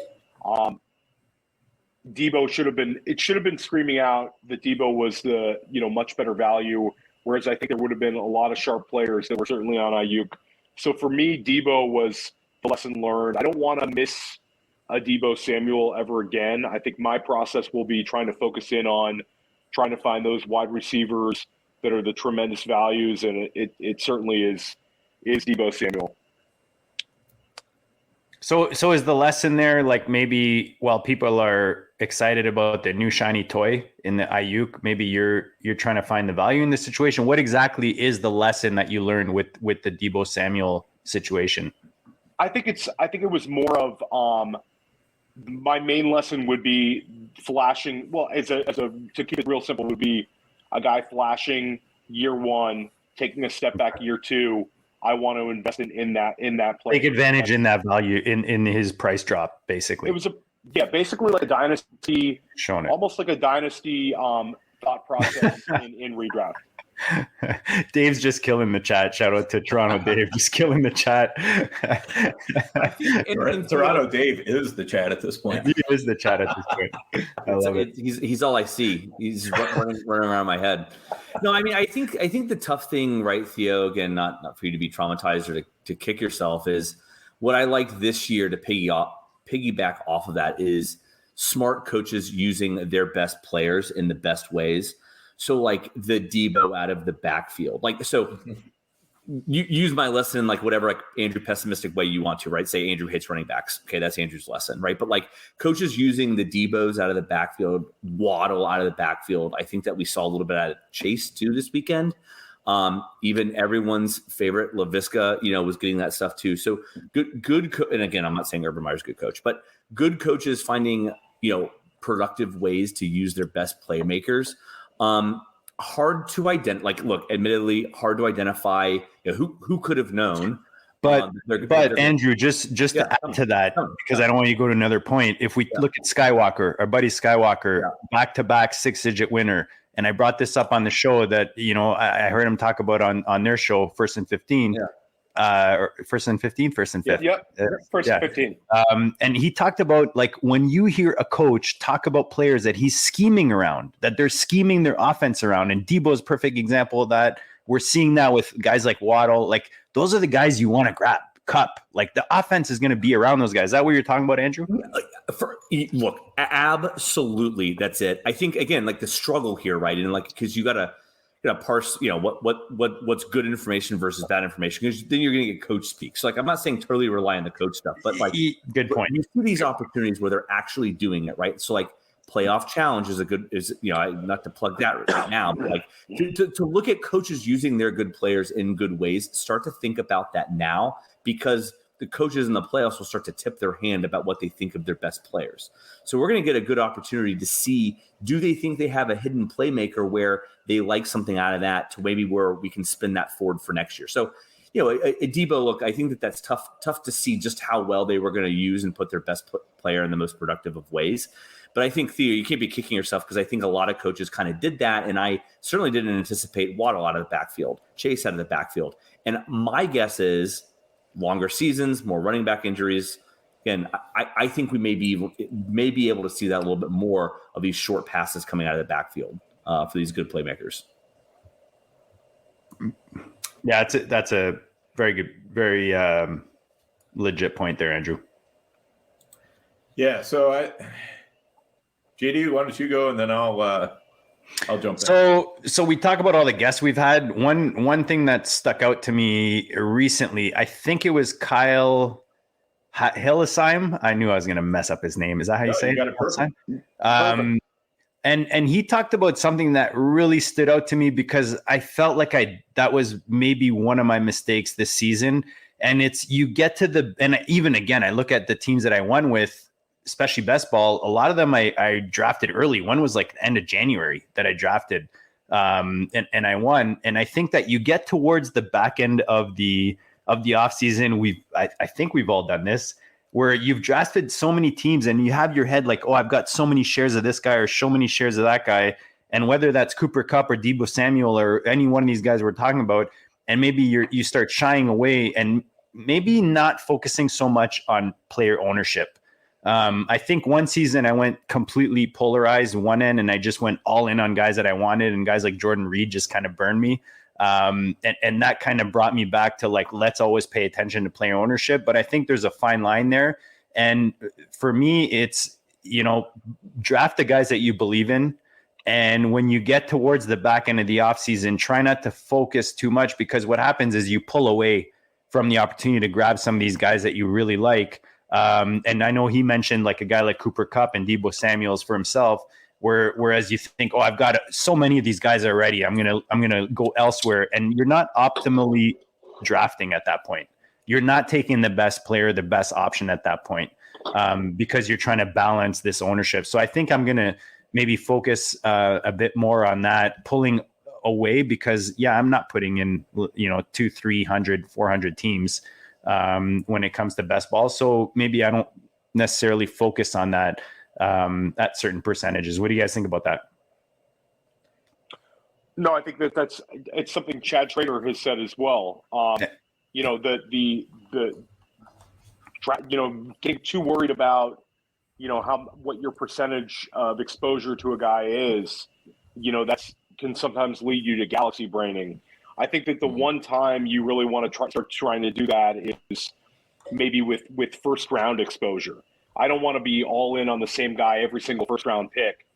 Deebo should have been screaming out that Deebo was the, much better value. Whereas I think there would have been a lot of sharp players that were certainly on Ayuk. So for me, Deebo was the lesson learned. I don't want to miss a Deebo Samuel ever again. I think my process will be trying to focus in on trying to find those wide receivers that are the tremendous values, and it certainly is Deebo Samuel. So is the lesson there, like, maybe while people are excited about the new shiny toy in the Ayuk, maybe you're trying to find the value in the situation? What exactly is the lesson that you learned with the Deebo Samuel situation? I think it was more of my main lesson would be flashing. Well, to keep it real simple, would be a guy flashing year 1, taking a step back year 2. I want to invest in that play. Take advantage in that value in his price drop, basically. It was basically like a dynasty, almost like a dynasty thought process in redraft. Dave's just killing the chat. Shout out to Toronto Dave, just killing the chat. Toronto Dave is the chat at this point. He is the chat at this point. I love it. He's all I see. He's running around my head. No, I mean, I think the tough thing, right, Theo, again, not for you to be traumatized or to kick yourself, is what I like this year to piggyback off of that is smart coaches using their best players in the best ways. So like the Deebo out of the backfield, like, so you use my lesson, like whatever, like Andrew pessimistic way you want to, right? Say Andrew hates running backs. Okay. That's Andrew's lesson, right? But like coaches using the Deebos out of the backfield, Waddle out of the backfield. I think that we saw a little bit out of Chase too this weekend. Even everyone's favorite LaVisca, was getting that stuff too. So good. And again, I'm not saying Urban Meyer's a good coach, but good coaches finding, productive ways to use their best playmakers. Hard to identify. Like, look, admittedly, hard to identify who could have known. But Andrew, just to add to that, because I don't want you to go to another point. If we look at Skywalker, our buddy Skywalker, back-to-back 6-digit winner, and I brought this up on the show that I heard him talk about on their show, First and 15. Or first and 15, first and 5th. First and 15. And he talked about, like, when you hear a coach talk about players that he's scheming around, that they're scheming their offense around, and Deebo's a perfect example of that. We're seeing that with guys like Waddle. Like, those are the guys you want to grab. Cup. Like, the offense is going to be around those guys. Is that what you're talking about, Andrew? Look, absolutely. That's it. I think, again, like the struggle here, right? And like, because you got to, going to parse, what's good information versus bad information, because then you're going to get coach speak. So like, I'm not saying totally rely on the coach stuff, but like, good point. You see these opportunities where they're actually doing it, right? So like, playoff challenge is not to plug that right now, but like to look at coaches using their good players in good ways, start to think about that now, because the coaches in the playoffs will start to tip their hand about what they think of their best players. So we're going to get a good opportunity to see, do they think they have a hidden playmaker where they like something out of that to maybe where we can spin that forward for next year. So, a Debo look, I think that's tough to see just how well they were going to use and put their best player in the most productive of ways. But I think, Theo, you can't be kicking yourself, because I think a lot of coaches kind of did that. And I certainly didn't anticipate Waddle out of the backfield, Chase out of the backfield. And my guess is longer seasons, more running back injuries. Again, I think we may be able to see that a little bit more of these short passes coming out of the backfield for these good playmakers. Yeah, that's a very good, very legit point there, Andrew. Yeah, so JD, why don't you go, and then I'll jump in. So we talk about all the guests we've had. One thing that stuck out to me recently, I think it was Kyle Hillesheim. I knew I was going to mess up his name. Is that how you say got it? It perfect. And he talked about something that really stood out to me, because I felt like that was maybe one of my mistakes this season. And it's, you get to and even again, I look at the teams that I won with, especially best ball, a lot of them I drafted early. One was like the end of January that I drafted, and I won. And I think that you get towards the back end of the offseason, I think we've all done this, where you've drafted so many teams and you have your head like, oh, I've got so many shares of this guy or so many shares of that guy. And whether that's Cooper Kupp or Deebo Samuel or any one of these guys we're talking about, and maybe you start shying away and maybe not focusing so much on player ownership. I think one season I went completely polarized one end, and I just went all in on guys that I wanted, and guys like Jordan Reed just kind of burned me. And that kind of brought me back to like, let's always pay attention to player ownership. But I think there's a fine line there. And for me, it's, draft the guys that you believe in. And when you get towards the back end of the offseason, try not to focus too much, because what happens is you pull away from the opportunity to grab some of these guys that you really like. And I know he mentioned like a guy like Cooper Kupp and Deebo Samuels for himself, whereas you think, oh, I've got so many of these guys already, I'm gonna go elsewhere, and you're not optimally drafting at that point. You're not taking the best player, the best option at that point, because you're trying to balance this ownership. So I think I'm gonna maybe focus a bit more on that, pulling away, because I'm not putting in 200, 300, 400 teams when it comes to best ball. So maybe I don't necessarily focus on that at certain percentages. What do you guys think about that? No, I think it's something Chad Trader has said as well. Getting too worried about, what your percentage of exposure to a guy is, that's can sometimes lead you to galaxy braining. I think that the one time you really want to start trying to do that is maybe with first round exposure. I don't want to be all in on the same guy every single first round pick,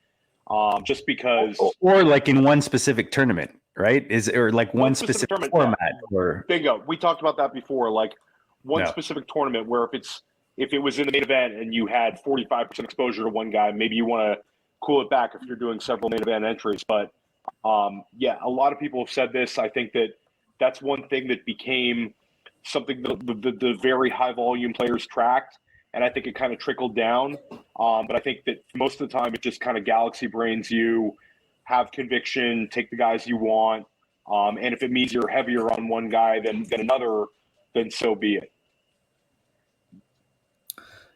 just because. Or like in one specific tournament, right? Or like one specific format. Yeah. Or bingo. We talked about that before. Like one specific tournament where if it was in the main event and you had 45% exposure to one guy, maybe you want to cool it back if you're doing several main event entries. But a lot of people have said this. I think that's one thing that became something the very high volume players tracked, and I think it kind of trickled down. But I think that most of the time it just kind of galaxy brains you, have conviction, take the guys you want, and if it means you're heavier on one guy than another, then so be it.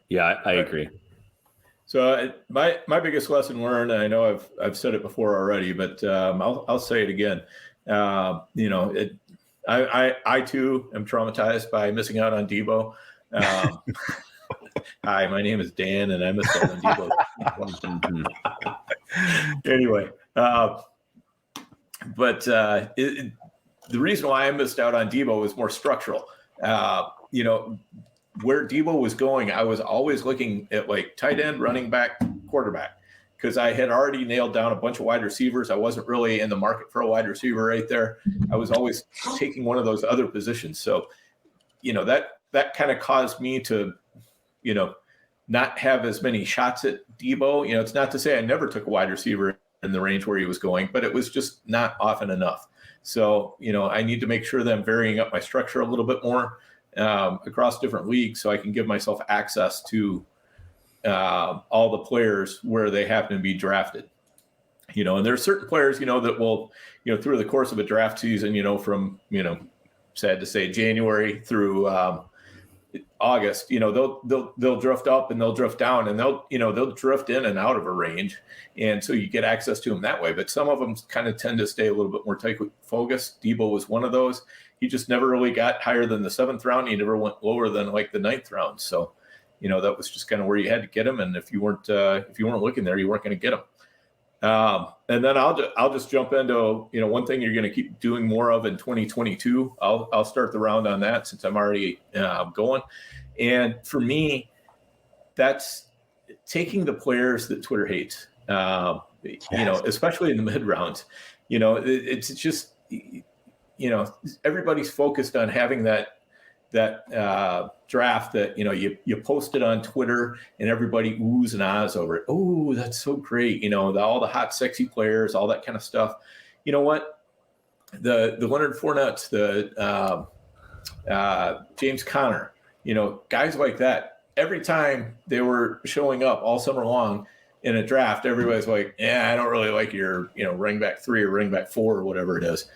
Yeah, I agree. So my biggest lesson learned, and I know I've said it before already, but I'll say it again. I too am traumatized by missing out on Deebo. Hi, my name is Dan, and I missed out on Deebo. Anyway, but the reason why I missed out on Deebo was more structural. Where Deebo was going, I was always looking at like tight end, running back, quarterback. because I had already nailed down a bunch of wide receivers. I wasn't really in the market for a wide receiver right there. I was always taking one of those other positions. So, that kind of caused me to, not have as many shots at Debo. It's not to say I never took a wide receiver in the range where he was going, but it was just not often enough. So, I need to make sure that I'm varying up my structure a little bit more across different leagues so I can give myself access to all the players where they happen to be drafted. And there are certain players, that will, through the course of a draft season, from, sad to say, January through August, they'll drift up and they'll drift down, and they'll drift in and out of a range. And so you get access to them that way. But some of them kind of tend to stay a little bit more tight focused. Debo was one of those. He just never really got higher than the 7th round. He never went lower than like the 9th round. So, that was just kind of where you had to get him. And if you weren't looking there, you weren't going to get him. And then I'll just jump into, one thing you're going to keep doing more of in 2022. I'll start the round on that since I'm already going. And for me, that's taking the players that Twitter hates, especially in the mid rounds. It's just, everybody's focused on having that draft that, you posted on Twitter and everybody oohs and ahs over it. Oh, that's so great. All the hot, sexy players, all that kind of stuff. You know what? The Leonard Fournettes, the James Conner, guys like that, every time they were showing up all summer long in a draft, everybody's like, I don't really like your, running back 3 or running back 4 or whatever it is.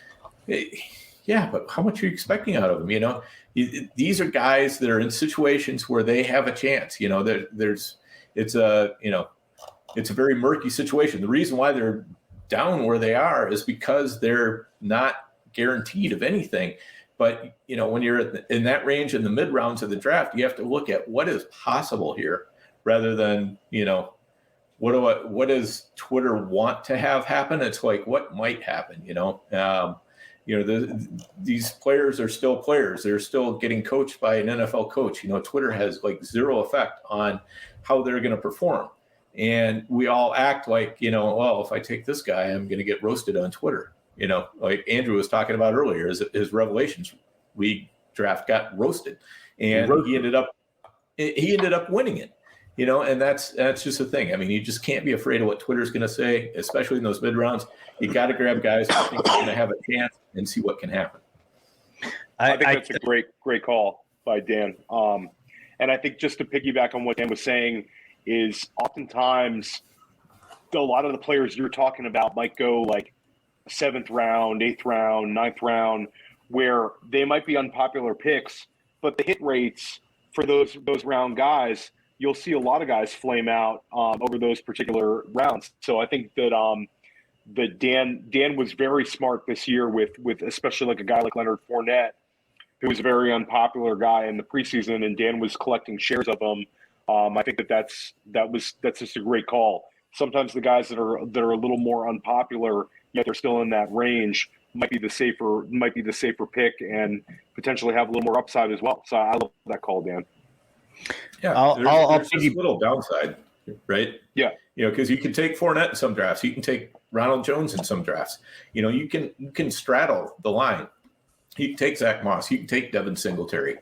Yeah, but how much are you expecting out of them? These are guys that are in situations where they have a chance. It's a very murky situation. The reason why they're down where they are is because they're not guaranteed of anything. But when you're in that range in the mid rounds of the draft, you have to look at what is possible here, rather than what does Twitter want to have happen? It's like what might happen. These players are still players. They're still getting coached by an NFL coach. Twitter has like zero effect on how they're going to perform. And we all act like, well, if I take this guy, I'm going to get roasted on Twitter. Like Andrew was talking about earlier, his Revelations League draft got roasted, and he ended up winning it. And that's just the thing. I mean, you just can't be afraid of what Twitter's going to say, especially in those mid rounds. You got to grab guys who think they're going to have a chance and see what can happen. I think that's a great call by Dan. And I think just to piggyback on what Dan was saying is oftentimes a lot of the players you're talking about might go like 7th round, 8th round, 9th round, where they might be unpopular picks, but the hit rates for those round guys, you'll see a lot of guys flame out over those particular rounds. So I think that Dan was very smart this year with especially like a guy like Leonard Fournette, who was a very unpopular guy in the preseason, and Dan was collecting shares of him. I think that's just a great call. Sometimes the guys that are a little more unpopular, yet they're still in that range, might be the safer pick and potentially have a little more upside as well. So I love that call, Dan. Yeah, there's just a little downside, right? Yeah, because you can take Fournette in some drafts, you can take Ronald Jones in some drafts. You can straddle the line. You can take Zach Moss, you can take Devin Singletary,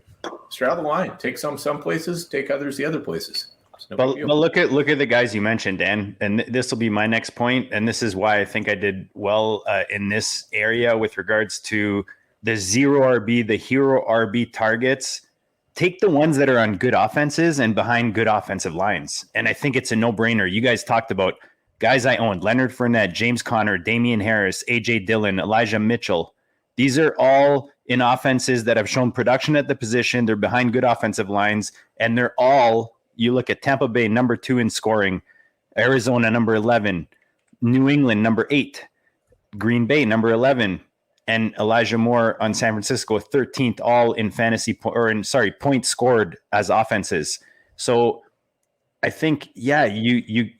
straddle the line. Take some places, take others the other places. But look at the guys you mentioned, Dan, and this will be my next point, and this is why I think I did well in this area with regards to the zero RB, the hero RB targets. Take the ones that are on good offenses and behind good offensive lines, and I think it's a no-brainer. You guys talked about guys I owned: Leonard Fournette, James Conner, Damian Harris, AJ Dillon, Elijah Mitchell. These are all in offenses that have shown production at the position. They're behind good offensive lines, and they're all. You look at Tampa Bay, number 2 in scoring, Arizona, number 11, New England, number 8, Green Bay, number 11, and Elijah Moore on San Francisco, 13th, all in points scored as offenses. So I think, you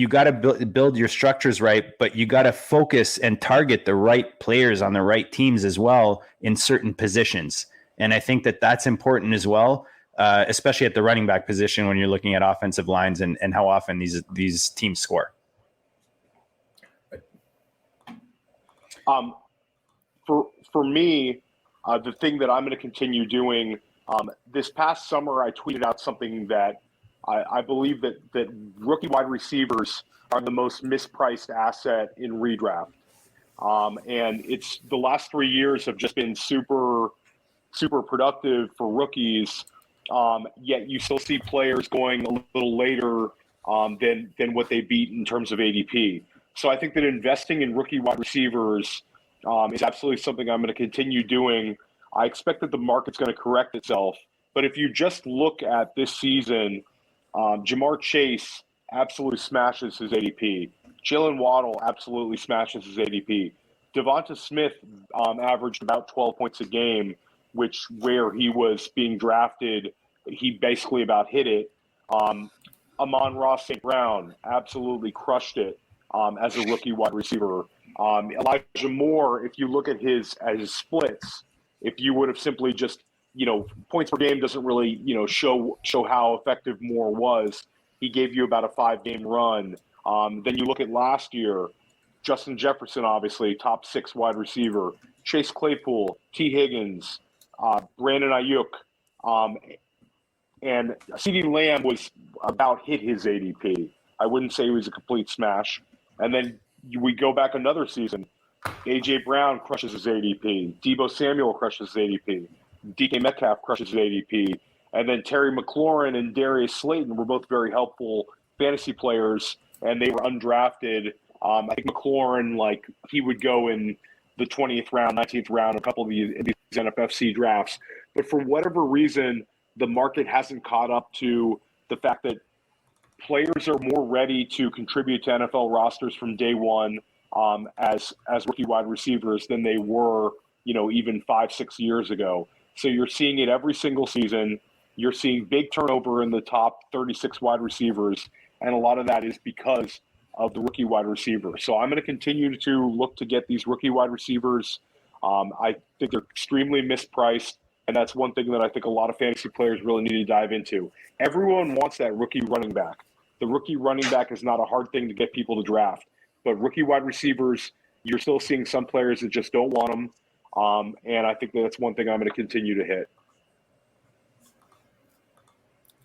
got to build your structures right, but you got to focus and target the right players on the right teams as well in certain positions. And I think that that's important as well. Especially at the running back position when you're looking at offensive lines and how often these teams score. For me, the thing that I'm going to continue doing, this past summer, I tweeted out something that I believe that rookie wide receivers are the most mispriced asset in redraft. And it's the last 3 years have just been super productive for rookies. Yet you still see players going a little later than what they beat in terms of ADP. So I think that investing in rookie wide receivers is absolutely something I'm going to continue doing. I expect that the market's going to correct itself. But if you just look at this season, Jamar Chase absolutely smashes his ADP. Jalen Waddle absolutely smashes his ADP. Devonta Smith averaged about 12 points a game, which where he was being drafted, he basically about hit it. Amon-Ra St. Brown absolutely crushed it as a rookie wide receiver. Elijah Moore, if you look at his splits, if you would have simply just, points per game doesn't really, show how effective Moore was. He gave you about a 5-game run. Then you look at last year, Justin Jefferson, obviously, top 6 wide receiver. Chase Claypool, T. Higgins, Brandon Ayuk, and CeeDee Lamb was about hit his ADP. I wouldn't say he was a complete smash. And then we go back another season. A.J. Brown crushes his ADP. Deebo Samuel crushes his ADP. DK Metcalf crushes his ADP. And then Terry McLaurin and Darius Slayton were both very helpful fantasy players, and they were undrafted. I think McLaurin, he would go in the 20th round, 19th round, a couple of these NFFC drafts. But for whatever reason, the market hasn't caught up to the fact that players are more ready to contribute to NFL rosters from day one as rookie wide receivers than they were, even 5-6 years ago. So you're seeing it every single season. You're seeing big turnover in the top 36 wide receivers, and a lot of that is because of the rookie wide receiver. So I'm going to continue to look to get these rookie wide receivers. I think they're extremely mispriced, and that's one thing that I think a lot of fantasy players really need to dive into. Everyone wants that rookie running back. The rookie running back is not a hard thing to get people to draft, but rookie wide receivers, you're still seeing some players that just don't want them, and I think that's one thing I'm going to continue to hit.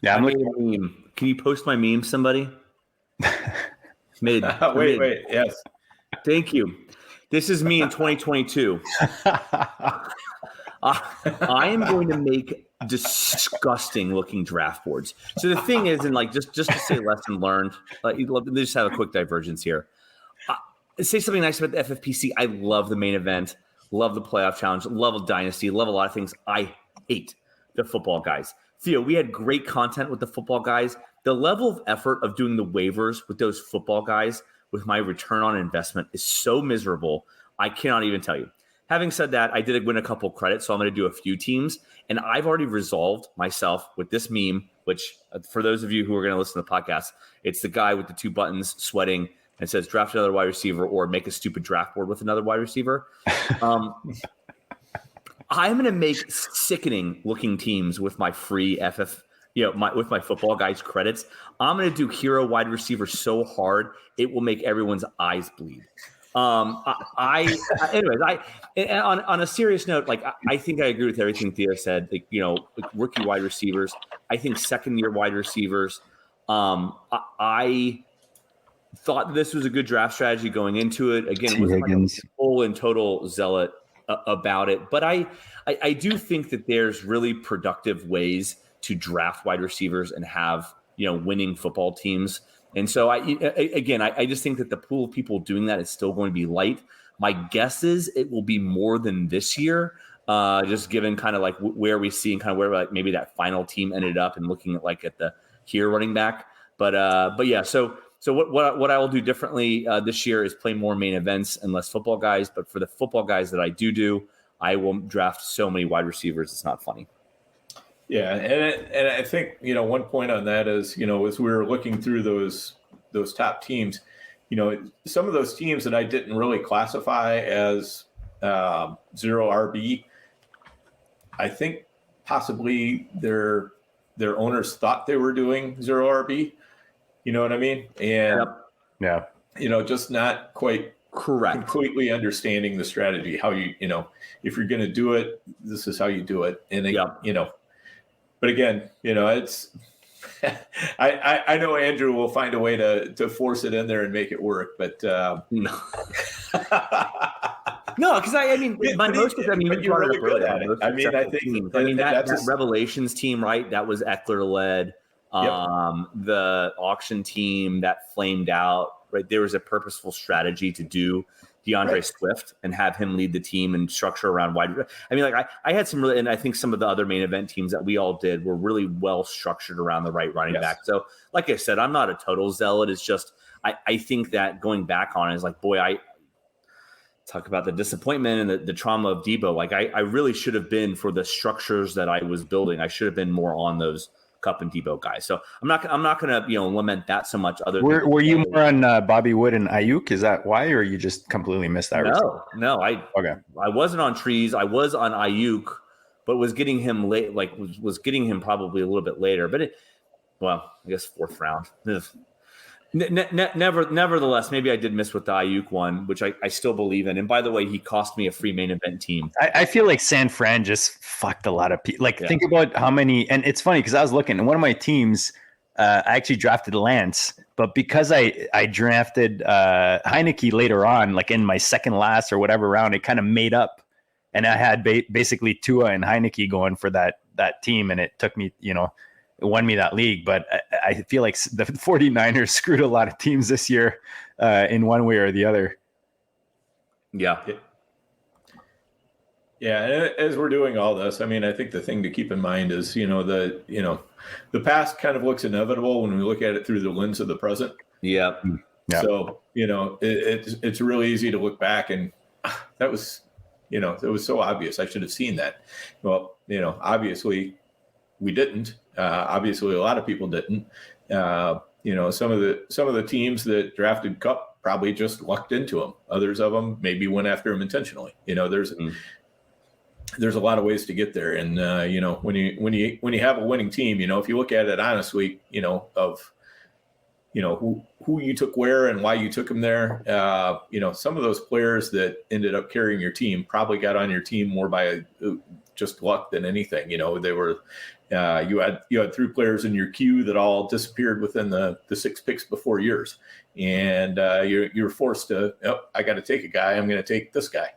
Yeah, I made a meme. Can you post my meme, somebody? Wait, yes. Thank you. This is me in 2022. I am going to make disgusting looking draft boards. So the thing is, and just to say lesson learned, let me just have a quick divergence here. Say something nice about the FFPC. I love the main event, love the playoff challenge, love a dynasty, love a lot of things. I hate the football guys. Theo, we had great content with the football guys. The level of effort of doing the waivers with those football guys with my return on investment is so miserable. I cannot even tell you. Having said that, I did win a couple credits, so I'm going to do a few teams. And I've already resolved myself with this meme, which for those of you who are going to listen to the podcast, it's the guy with the 2 buttons sweating and says draft another wide receiver or make a stupid draft board with another wide receiver. I'm going to make sickening looking teams with my free FF, with my football guys credits. I'm going to do hero wide receiver so hard it will make everyone's eyes bleed. Anyways, on a serious note, I think I agree with everything Theo said. Rookie wide receivers. I think second-year wide receivers. I thought this was a good draft strategy going into it. Again, was full and total zealot about it, but I do think that there's really productive ways to draft wide receivers and have winning football teams. And so I just think that the pool of people doing that is still going to be light. My guess is it will be more than this year, just given kind of where we see and kind of where maybe that final team ended up and looking at the here running back. But yeah, so what I will do differently this year is play more main events and less football guys. But for the football guys that I do, I will draft so many wide receivers. It's not funny. Yeah, and I think one point on that is as we were looking through those top teams, some of those teams that I didn't really classify as zero RB, I think possibly their owners thought they were doing zero RB. You know what I mean? And yeah, just not quite Correct. Completely understanding the strategy, how if you're going to do it, this is how you do it. And, but again, it's, I know Andrew will find a way to force it in there and make it work, but no. No, because you're really good at it. I mean, I think teams. That Revelations team, right? That was Eckler led. The auction team that flamed out, right? There was a purposeful strategy to do DeAndre Swift and have him lead the team and structure around wide. I mean, I had some really, and I think some of the other main event teams that we all did were really well structured around the right running back. So, like I said, I'm not a total zealot. It's just I think that going back on it is like, boy, I talk about the disappointment and the trauma of Debo. Like I really should have been, for the structures that I was building, I should have been more on those Cup and Debo guys. So I'm not going to lament that so much. Were you more on Bobby Wood and Ayuk? Is that why, or you just completely missed that? No. I wasn't on trees. I was on Ayuk, but was getting him late. Like was getting him probably a little bit later. But I guess 4th round. Nevertheless, maybe I did miss with the Ayuk one, which I still believe in. And by the way, he cost me a free main event team. I feel like San Fran just fucked a lot of people. Think about how many, and it's funny because I was looking, and one of my teams, I actually drafted Lance, but because I drafted Heineke later on, like in my second last or whatever round, it kind of made up. And I had basically Tua and Heineke going for that team, and it took me, it won me that league. But I feel like the 49ers screwed a lot of teams this year in one way or the other. Yeah. Yeah. As we're doing all this, I mean, I think the thing to keep in mind is, the past kind of looks inevitable when we look at it through the lens of the present. Yeah. So, it's really easy to look back and that was, it was so obvious. I should have seen that. Well, obviously we didn't. Obviously, a lot of people didn't. Some of the teams that drafted Cup probably just lucked into him. Others of them maybe went after him intentionally. There's a lot of ways to get there. And when you have a winning team, if you look at it honestly, of who you took where and why you took them there. Some of those players that ended up carrying your team probably got on your team more by just luck than anything. They were. You had 3 players in your queue that all disappeared within the 6 picks before yours, and you're forced to. I got to take a guy. I'm going to take this guy,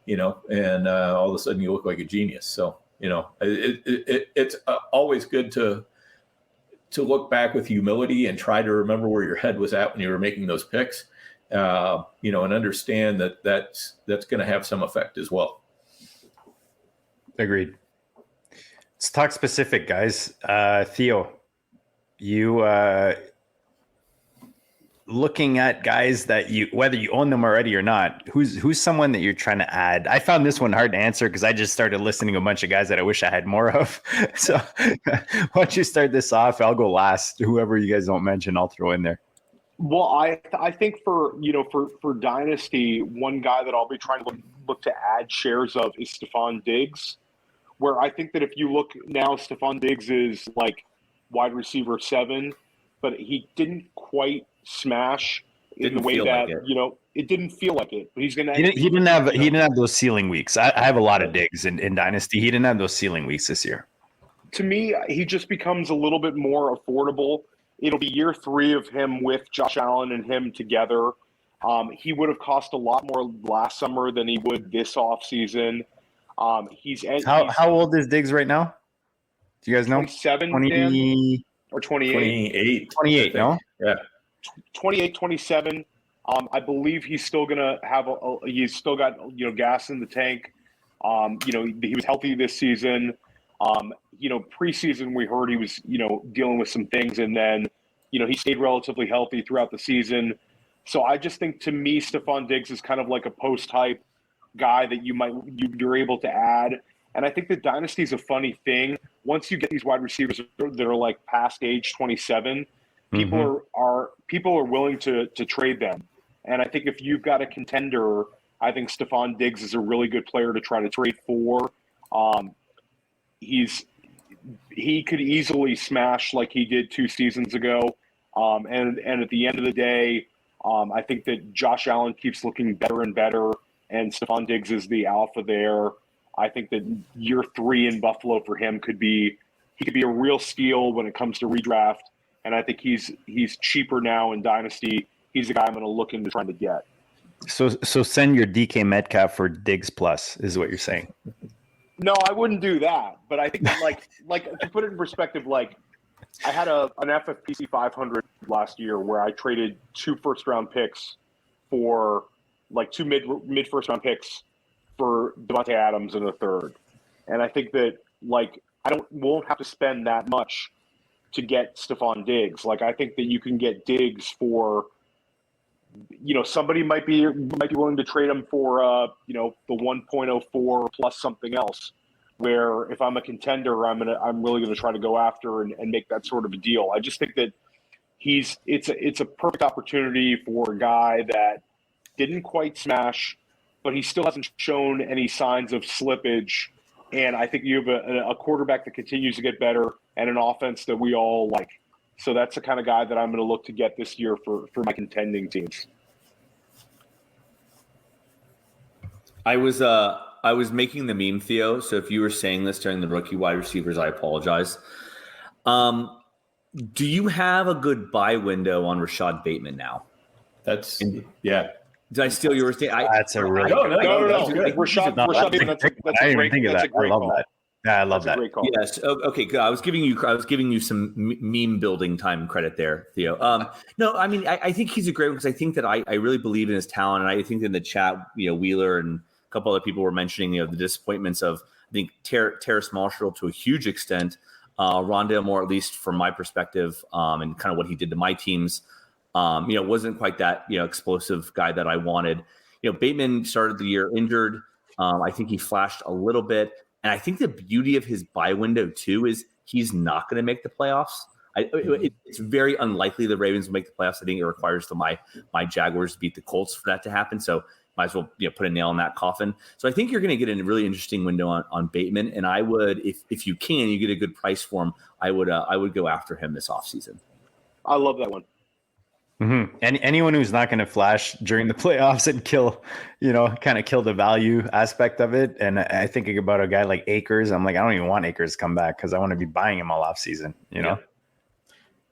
and all of a sudden you look like a genius. So it's always good to look back with humility and try to remember where your head was at when you were making those picks, and understand that's going to have some effect as well. Agreed. Let's talk specific, guys. Theo, you looking at guys that whether you own them already or not, who's someone that you're trying to add? I found this one hard to answer because I just started listening to a bunch of guys that I wish I had more of. So why don't you start this off? I'll go last. Whoever you guys don't mention, I'll throw in there. Well, I think for Dynasty, one guy that I'll be trying to look to add shares of is Stefan Diggs. Where I think that if you look now, Stefan Diggs is like wide receiver 7, but he didn't quite smash in the way that it didn't feel like it. But he's gonna. He didn't have those ceiling weeks. I have a lot of Diggs in Dynasty. He didn't have those ceiling weeks this year. To me, he just becomes a little bit more affordable. It'll be year 3 of him with Josh Allen and him together. He would have cost a lot more last summer than he would this offseason. How old is Diggs right now? Do you guys know? 27, 20 or 28? 28, no? Yeah. 28, 27. I believe he's still gonna have he's still got gas in the tank. He was healthy this season. Preseason we heard he was dealing with some things, and then he stayed relatively healthy throughout the season. So I just think, to me, Stefan Diggs is kind of like a post-hype guy that you're able to add. And I think the dynasty is a funny thing. Once you get these wide receivers that are like past age 27, people are willing to trade them. And I think if you've got a contender, I think Stefan Diggs is a really good player to try to trade for. He could easily smash like he did 2 seasons ago. And at the end of the day, I think that Josh Allen keeps looking better and better, and Stefan Diggs is the alpha there. I think that year 3 in Buffalo for him could be a real steal when it comes to redraft, and I think he's cheaper now in Dynasty. He's the guy I'm going to look into trying to get. So send your DK Metcalf for Diggs plus is what you're saying. No, I wouldn't do that. But I think that like to put it in perspective, like I had an FFPC 500 last year where I traded 2 first-round picks for like 2 mid first-round picks for Devontae Adams in the 3rd. And I think that like won't have to spend that much to get Stefan Diggs. Like I think that you can get Diggs for, somebody might be willing to trade him for the 1.04 plus something else. Where if I'm a contender, I'm really gonna try to go after and make that sort of a deal. I just think that it's a perfect opportunity for a guy that didn't quite smash, but he still hasn't shown any signs of slippage. And I think you have a quarterback that continues to get better and an offense that we all like. So that's the kind of guy that I'm going to look to get this year for my contending teams. I was making the meme, Theo. So if you were saying this during the rookie wide receivers, I apologize. Do you have a good buy window on Rashad Bateman now? Yeah. Did I steal your statement? That's a really No. Rashad Bateman, that's a great call. Yeah, I love that. Great call. Yes. Okay. Good. I was giving you some meme building time credit there, Theo. No, I mean, I think he's a great one because I think that I really believe in his talent, and I think in the chat, Wheeler and a couple other people were mentioning, the disappointments of I think Terrace Marshall to a huge extent, Rondale Moore, at least from my perspective, and kind of what he did to my teams. Wasn't quite that explosive guy that I wanted. Bateman started the year injured. I think he flashed a little bit. And I think the beauty of his buy window, too, is he's not going to make the playoffs. It's very unlikely the Ravens will make the playoffs. I think it requires my Jaguars to beat the Colts for that to happen. So might as well put a nail in that coffin. So I think you're going to get a really interesting window on Bateman. And I would, if you can, you get a good price for him, I would go after him this offseason. I love that one. Mm-hmm. And anyone who's not going to flash during the playoffs and kind of kill the value aspect of it. And I think about a guy like Akers. I'm like, I don't even want Akers to come back because I want to be buying him all off season, Yeah.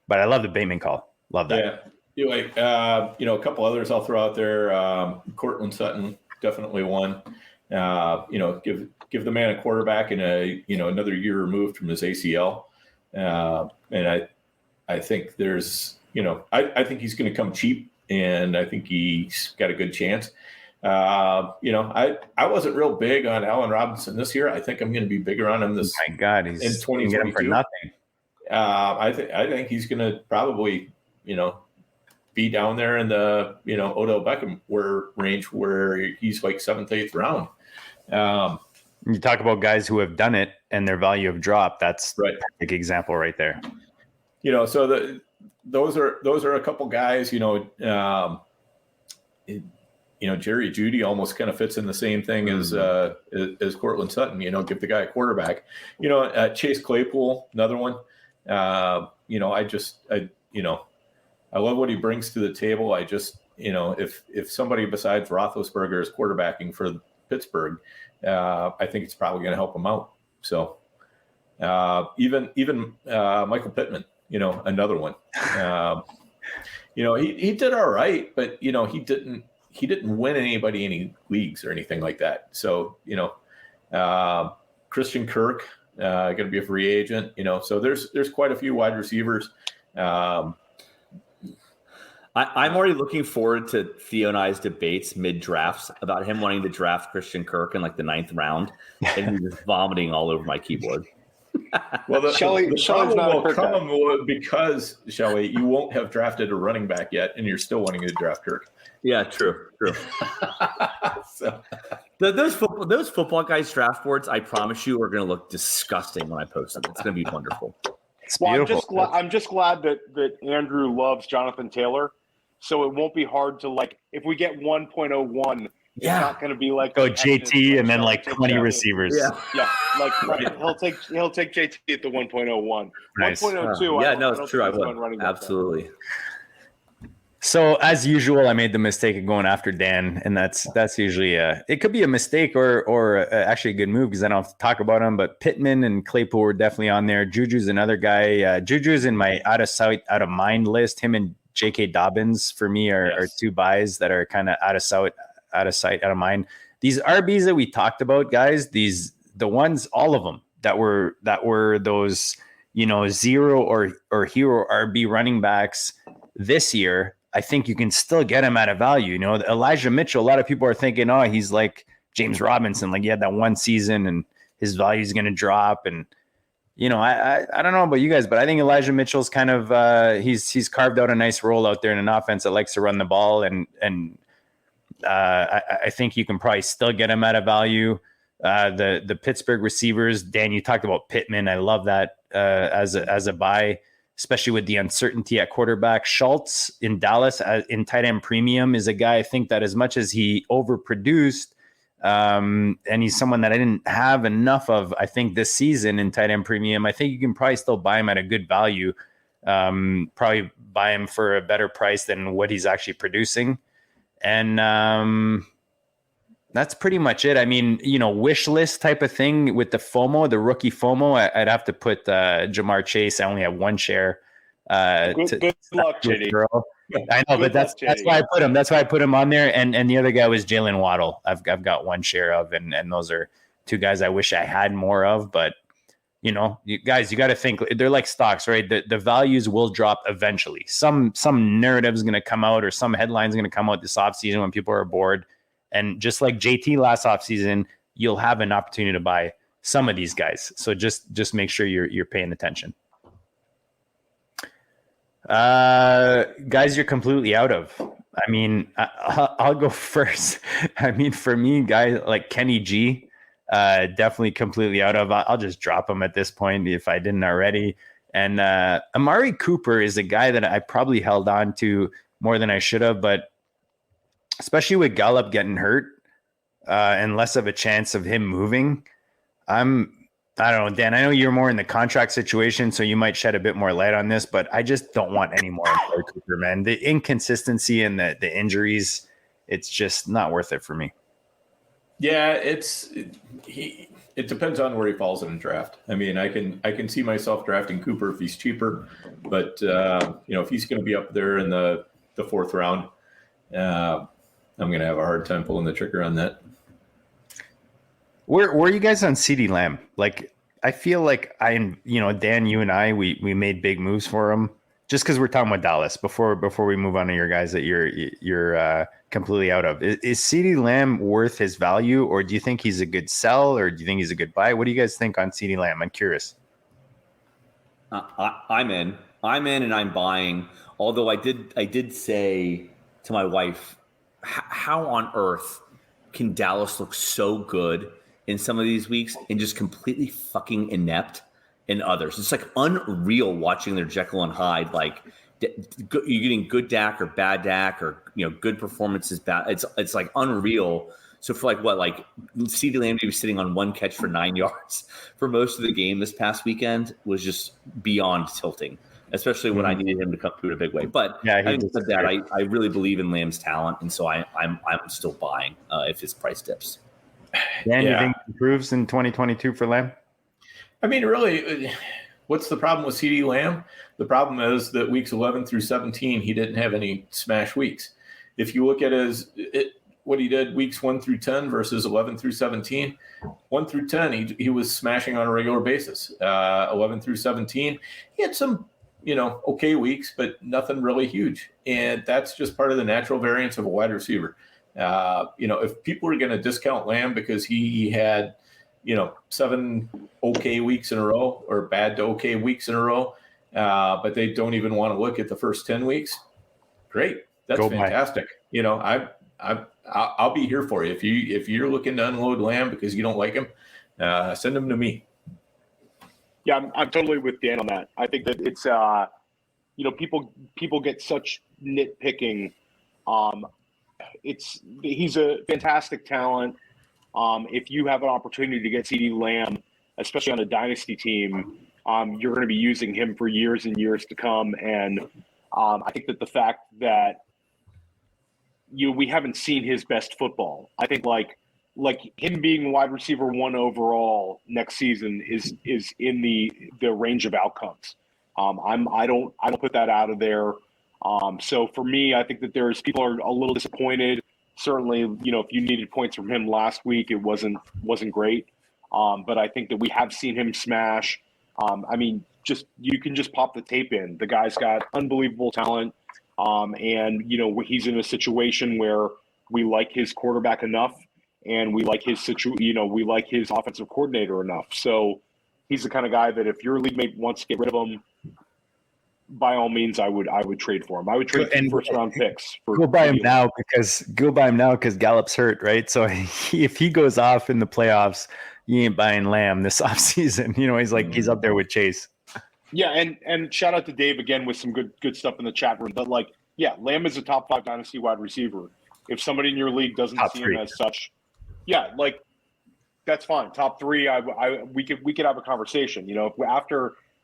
But I love the Bateman call. Love that. Yeah. A couple others I'll throw out there. Cortland Sutton, definitely one. Give the man a quarterback and another year removed from his ACL. And I think there's, I think he's going to come cheap, and I think he's got a good chance. I wasn't real big on Allen Robinson this year. I think I'm going to be bigger on him this. Oh my God, he's in 2022 for nothing. I think he's going to probably, be down there in the Odell Beckham range where he's like 7th, 8th round. You talk about guys who have done it and their value have dropped. That's right. A big example right there. So those are a couple guys, Jerry Jeudy almost kind of fits in the same thing as Cortland Sutton, give the guy a quarterback, Chase Claypool, another one. I love what he brings to the table. I just, if somebody besides Roethlisberger is quarterbacking for Pittsburgh, I think it's probably going to help him out. So even Michael Pittman, another one. He did all right, but he didn't win anybody any leagues or anything like that. So Christian Kirk going to be a free agent. So there's quite a few wide receivers. I'm already looking forward to Theo and I's debates mid-drafts about him wanting to draft Christian Kirk in like the 9th round, and he's just vomiting all over my keyboard. Well, the problem will come because, Shelley, you won't have drafted a running back yet, and you're still wanting to draft Kirk. Yeah, true. So those football guys' draft boards, I promise you, are going to look disgusting when I post them. It's going to be wonderful. Well, I'm just glad that Andrew loves Jonathan Taylor, so it won't be hard to if we get 1.01. It's not going to be like JT and then like 20 receivers. Yeah. Right. He'll take JT at the 1.01. Nice. 1.02. It's true. I would absolutely. So as usual, I made the mistake of going after Dan, and that's usually it could be a mistake or actually a good move because I don't have to talk about him. But Pittman and Claypool were definitely on there. Juju's another guy. Juju's in my out of sight, out of mind list. Him and J.K. Dobbins for me are two buys that are kind of out of sight, out of mind. These RBs that we talked about, guys, the ones, all of them that were those, zero or hero RB running backs this year. I think you can still get him at a value. Elijah Mitchell, a lot of people are thinking, oh, he's like James Robinson. Like he had that one season and his value is going to drop. And, I don't know about you guys, but I think Elijah Mitchell's kind of, he's carved out a nice role out there in an offense that likes to run the ball. And I think you can probably still get him at a value. The Pittsburgh receivers, Dan, you talked about Pittman. I love that as a buy, especially with the uncertainty at quarterback. Schultz in Dallas in tight end premium is a guy I think that as much as he overproduced, and he's someone that I didn't have enough of, I think, this season in tight end premium, I think you can probably still buy him at a good value. Probably buy him for a better price than what he's actually producing. And that's pretty much it. I mean, wish list type of thing with the FOMO, the rookie FOMO. I'd have to put Jamar Chase. I only have one share. Good luck, JD. I know, but that's why I put him. That's why I put him on there. And the other guy was Jalen Waddle. I've got one share of, and those are two guys I wish I had more of. But you guys, you got to think they're like stocks, right? The values will drop eventually. Some narrative is going to come out, or some headlines going to come out this offseason when people are bored. And just like JT last offseason, you'll have an opportunity to buy some of these guys. So just make sure you're paying attention. Guys, you're completely out of. I mean, I'll go first. I mean, for me, guys like Kenny G, definitely completely out of. I'll just drop him at this point if I didn't already. And Amari Cooper is a guy that I probably held on to more than I should have, but especially with Gallup getting hurt and less of a chance of him moving, I don't know, Dan, I know you're more in the contract situation, so you might shed a bit more light on this, but I just don't want any more Amari Cooper, man. The inconsistency and the injuries, it's just not worth it for me. Yeah, it depends on where he falls in the draft. I mean, I can see myself drafting Cooper if he's cheaper, but if he's going to be up there in the fourth round, I'm going to have a hard time pulling the trigger on that. Where are you guys on CeeDee Lamb? Like, I feel like Dan, you and I, we made big moves for him just because we're talking about Dallas before we move on to your guys that you're completely out of. Is CeeDee Lamb worth his value, or do you think he's a good sell, or do you think he's a good buy? What do you guys think on CeeDee Lamb? I'm curious. I'm in, and I'm buying. Although I did say to my wife, how on earth can Dallas look so good in some of these weeks and just completely fucking inept in others? It's like unreal watching their Jekyll and Hyde. Like you're getting good Dak or bad Dak, or good performances bad. It's like unreal. So for like CeeDee Lamb to be sitting on one catch for 9 yards for most of the game this past weekend was just beyond tilting. Especially when I needed him to come through in a big way. But having said that, I really believe in Lamb's talent, and so I'm still buying if his price dips. Dan, you think he improves in 2022 for Lamb? I mean, really, what's the problem with CeeDee Lamb? The problem is that weeks 11 through 17, he didn't have any smash weeks. If you look at what he did weeks 1 through 10 versus 11 through 17, 1 through 10, he was smashing on a regular basis. 11 through 17, he had some okay weeks, but nothing really huge. And that's just part of the natural variance of a wide receiver. If people are going to discount Lamb because he had, 7 okay weeks in a row or bad to okay weeks in a row, but they don't even want to look at the first 10 weeks, great. That's fantastic. I'll be here for you. If you're looking to unload Lamb because you don't like him, send him to me. Yeah, I'm totally with Dan on that. I think that it's people get such nitpicking. He's a fantastic talent. If you have an opportunity to get CeeDee Lamb, especially on a dynasty team, you're going to be using him for years and years to come. And I think that the fact that we haven't seen his best football. I think like him being wide receiver 1 overall next season is in the range of outcomes. I don't put that out of there. So for me, I think that people are a little disappointed. Certainly, if you needed points from him last week, it wasn't great. But I think that we have seen him smash. You can just pop the tape in. The guy's got unbelievable talent. And he's in a situation where we like his quarterback enough, and we like his we like his offensive coordinator enough. So he's the kind of guy that if your league mate wants to get rid of him, by all means, I would trade for him. I would trade first round picks for. Go buy him now because Gallup's hurt, right? So if he goes off in the playoffs, you ain't buying Lamb this offseason. He's up there with Chase. Yeah, and shout out to Dave again with some good stuff in the chat room. But Lamb is a top 5 dynasty wide receiver. If somebody in your league doesn't see him as such, that's fine. Top 3, we could have a conversation.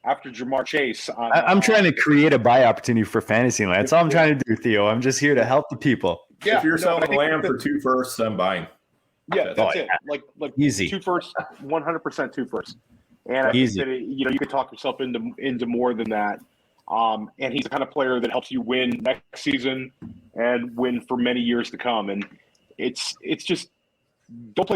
After Jamar Chase, I'm trying to create a buy opportunity for fantasy land. That's all I'm trying to do, Theo. I'm just here to help the people. Yeah, if you're selling Lamb for 2 firsts, I'm buying. Yeah, that's it. Like easy 2 firsts, 100% 2 firsts. And I think that you could talk yourself into more than that. And he's the kind of player that helps you win next season and win for many years to come. And it's just don't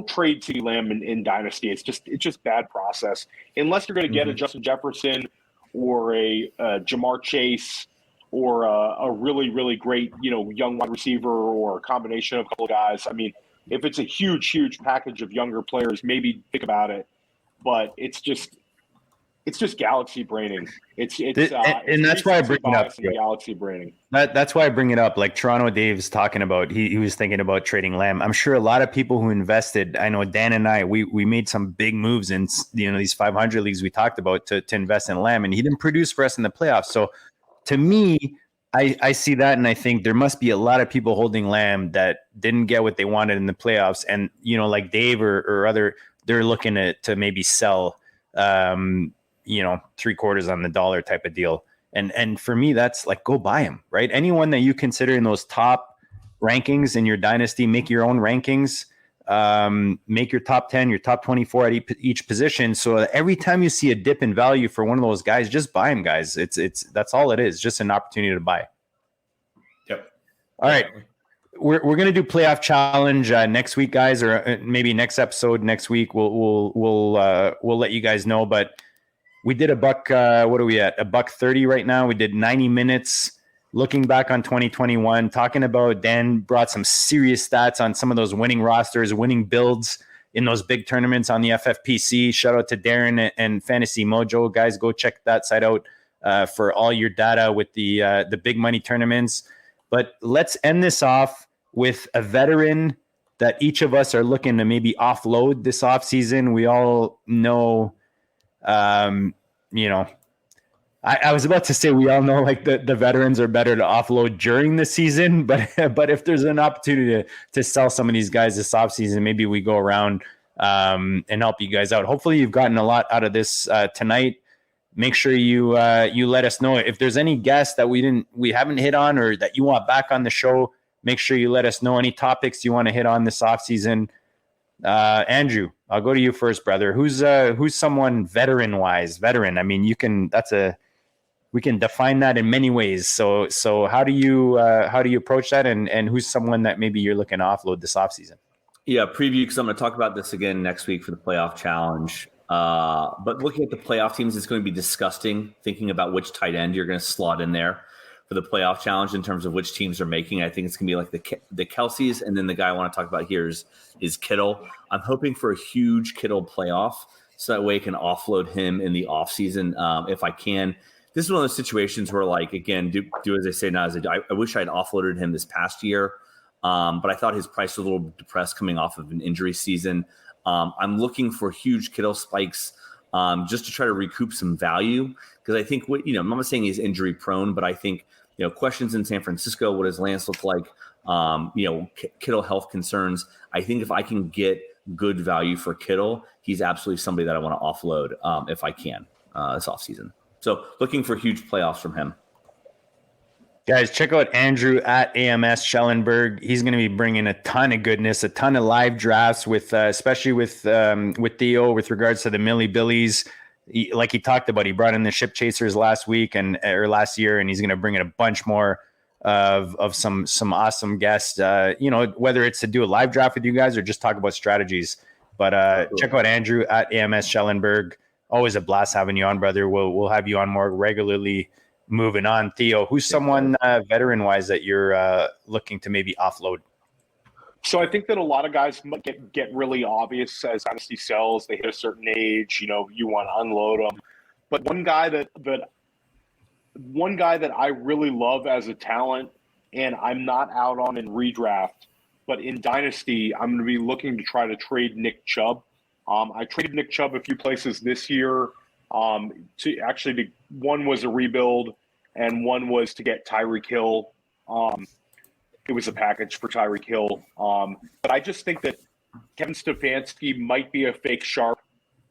trade CeeDee Lamb in Dynasty. It's just bad process. Unless you're going to get a Justin Jefferson or a Jamar Chase or a really, really great, young wide receiver or a combination of a couple of guys. I mean, if it's a huge, huge package of younger players, maybe think about it. But it's just galaxy braining. And that's why I bring it up. Galaxy braining. That's why I bring it up. Like Toronto Dave's talking about, he was thinking about trading Lamb. I'm sure a lot of people who invested. I know Dan and I, we made some big moves in these 500 leagues we talked about to invest in Lamb, and he didn't produce for us in the playoffs. So to me, I see that, and I think there must be a lot of people holding Lamb that didn't get what they wanted in the playoffs, and like Dave or other. They're looking to maybe sell, 3/4 on the dollar type of deal. And for me, that's like, go buy him, right? Anyone that you consider in those top rankings in your dynasty, make your own rankings, make your top 10, your top 24 at each position. So every time you see a dip in value for one of those guys, just buy him, guys. That's all it is. Just an opportunity to buy. Yep. All right. We're going to do playoff challenge next week, guys, or maybe next episode next week. We'll let you guys know. But we did a buck. What are we at? $130 right now. We did 90 minutes looking back on 2021, talking about. Dan brought some serious stats on some of those winning rosters, winning builds in those big tournaments on the FFPC. Shout out to Darren and Fantasy Mojo, guys. Go check that site out for all your data with the big money tournaments. But let's end this off with a veteran that each of us are looking to maybe offload this offseason. We all know, I was about to say we all know like the veterans are better to offload during the season, but if there's an opportunity to sell some of these guys this offseason, maybe we go around and help you guys out. Hopefully you've gotten a lot out of this tonight. Make sure you let us know if there's any guests that we haven't hit on or that you want back on the show. Make sure you let us know any topics you want to hit on this offseason. Andrew, I'll go to you first, brother. Who's someone veteran-wise? Veteran. I mean, we can define that in many ways. So how do you approach that? And who's someone that maybe you're looking to offload this offseason? Yeah, preview, because I'm going to talk about this again next week for the playoff challenge. But looking at the playoff teams, it's going to be disgusting thinking about which tight end you're going to slot in there for the playoff challenge in terms of which teams are making. I think it's going to be like the Kelseys, and then the guy I want to talk about here is Kittle. I'm hoping for a huge Kittle playoff so that way I can offload him in the offseason if I can. This is one of those situations where, like, again, do as I say, not as I do. I wish I had offloaded him this past year, but I thought his price was a little depressed coming off of an injury season. I'm looking for huge Kittle spikes just to try to recoup some value, because I think I'm not saying he's injury prone, but I think questions in San Francisco. What does Lance look like? Kittle health concerns. I think if I can get good value for Kittle, he's absolutely somebody that I want to offload if I can this offseason. So looking for huge playoffs from him. Guys, check out Andrew at AMS Schellenberg. He's going to be bringing a ton of goodness, a ton of live drafts with, especially with Theo with regards to the Millie Billies. Like he talked about, he brought in the Ship Chasers last last year, and he's going to bring in a bunch more of some awesome guests. Whether it's to do a live draft with you guys or just talk about strategies. But check out Andrew at AMS Schellenberg. Always a blast having you on, brother. We'll have you on more regularly. Moving on, Theo, who's someone veteran-wise that you're looking to maybe offload? So I think that a lot of guys get really obvious as dynasty sells. They hit a certain age, you want to unload them. But one guy that I really love as a talent, and I'm not out on in redraft, but in dynasty, I'm going to be looking to try to trade Nick Chubb. I traded Nick Chubb a few places this year. One was a rebuild, and one was to get Tyreek Hill. It was a package for Tyreek Hill. But I just think that Kevin Stefanski might be a fake sharp.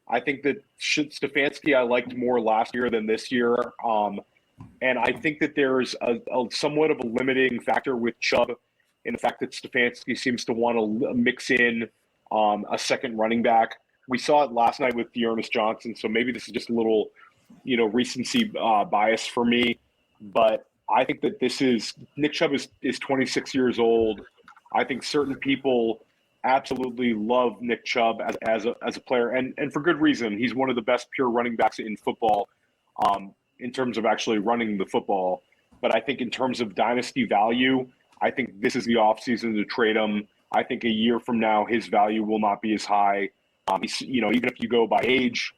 I think that Stefanski I liked more last year than this year. And I think that there's a somewhat of a limiting factor with Chubb in the fact that Stefanski seems to want to mix in a second running back. We saw it last night with Dearness Johnson, so maybe this is just a little, recency bias for me. But I think that Nick Chubb is 26 years old. I think certain people absolutely love Nick Chubb as a player, and for good reason. He's one of the best pure running backs in football in terms of actually running the football. But I think in terms of dynasty value, I think this is the offseason to trade him. I think a year from now, his value will not be as high. Even if you go by age,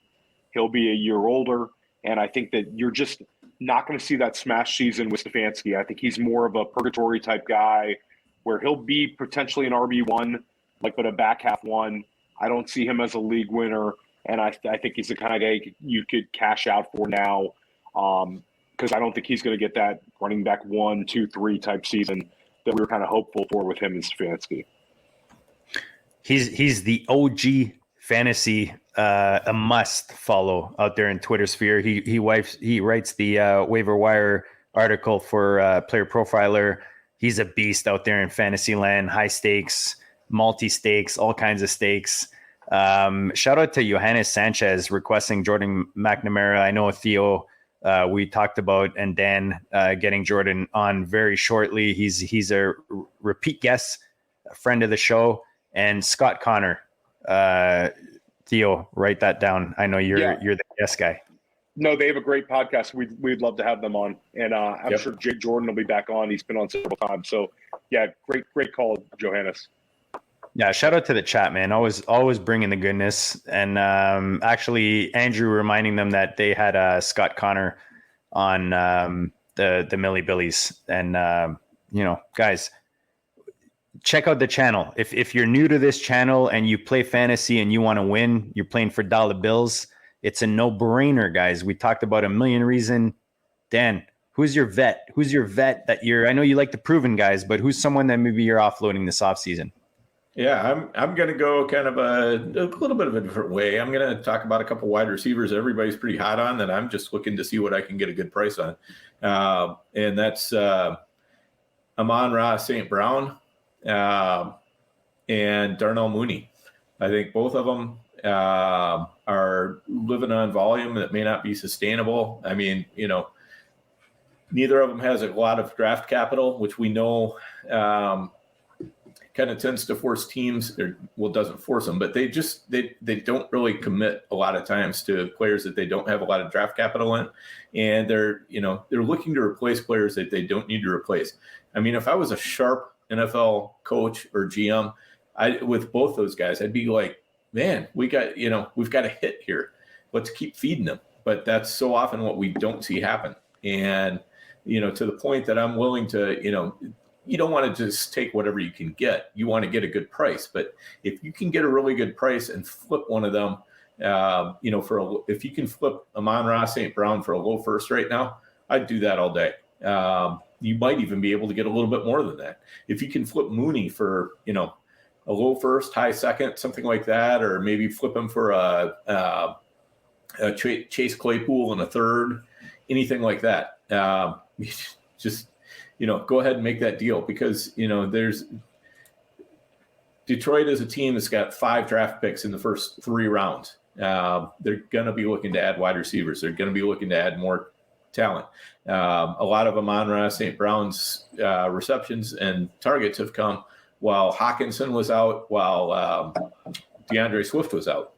he'll be a year older. And I think that you're just not going to see that smash season with Stefanski. I think he's more of a purgatory type guy where he'll be potentially an RB1, but a back half one. I don't see him as a league winner. And I think he's the kind of guy you could cash out for now because I don't think he's going to get that running back 1, 2, 3 type season that we were kind of hopeful for with him and Stefanski. He's the OG fantasy, a must follow out there in Twitter sphere. He writes the waiver wire article for Player Profiler. He's a beast out there in fantasy land, high stakes, multi stakes, all kinds of stakes. Shout out to Johannes Sanchez requesting Jordan McNamara. I know Theo, we talked about, and Dan getting Jordan on very shortly. He's a repeat guest, a friend of the show, and Scott Connor. Theo, write that down. I know you're the guest guy. No, they have a great podcast. We'd love to have them on, and I'm sure Jake Jordan will be back on. He's been on several times. So yeah, great call, Johannes. Yeah, shout out to the chat, man. Always bringing the goodness. And actually, Andrew reminding them that they had Scott Connor on the Millie Billies. And guys, check out the channel. If you're new to this channel and you play fantasy and you want to win, you're playing for dollar bills, it's a no-brainer, guys. We talked about a million reasons. Dan, who's your vet? Who's your vet that I know you like the proven guys, but who's someone that maybe you're offloading this offseason? Yeah, I'm going to go kind of a little bit of a different way. I'm going to talk about a couple wide receivers everybody's pretty hot on that I'm just looking to see what I can get a good price on. And that's Amon-Ra St. Brown and Darnell Mooney. I think both of them are living on volume that may not be sustainable. I mean, neither of them has a lot of draft capital, which we know kind of tends to force teams, doesn't force them, but they don't really commit a lot of times to players that they don't have a lot of draft capital in. And they're looking to replace players that they don't need to replace. I mean, if I was a sharp NFL coach or GM, with both those guys, I'd be like, man, we've got a hit here. Let's keep feeding them. But that's so often what we don't see happen. And, to the point that I'm willing to, you don't want to just take whatever you can get. You want to get a good price. But if you can get a really good price and flip one of them, if you can flip Amon-Ra St. Brown for a low first right now, I'd do that all day. You might even be able to get a little bit more than that. If you can flip Mooney for, a low first, high second, something like that, or maybe flip him for a Chase Claypool in a third, anything like that. go ahead and make that deal, because, there's Detroit is a team that's got 5 draft picks in the first 3 rounds. They're going to be looking to add wide receivers. They're going to be looking to add more talent. A lot of Amon-Ra St. Brown's receptions and targets have come while Hawkinson was out, while DeAndre Swift was out.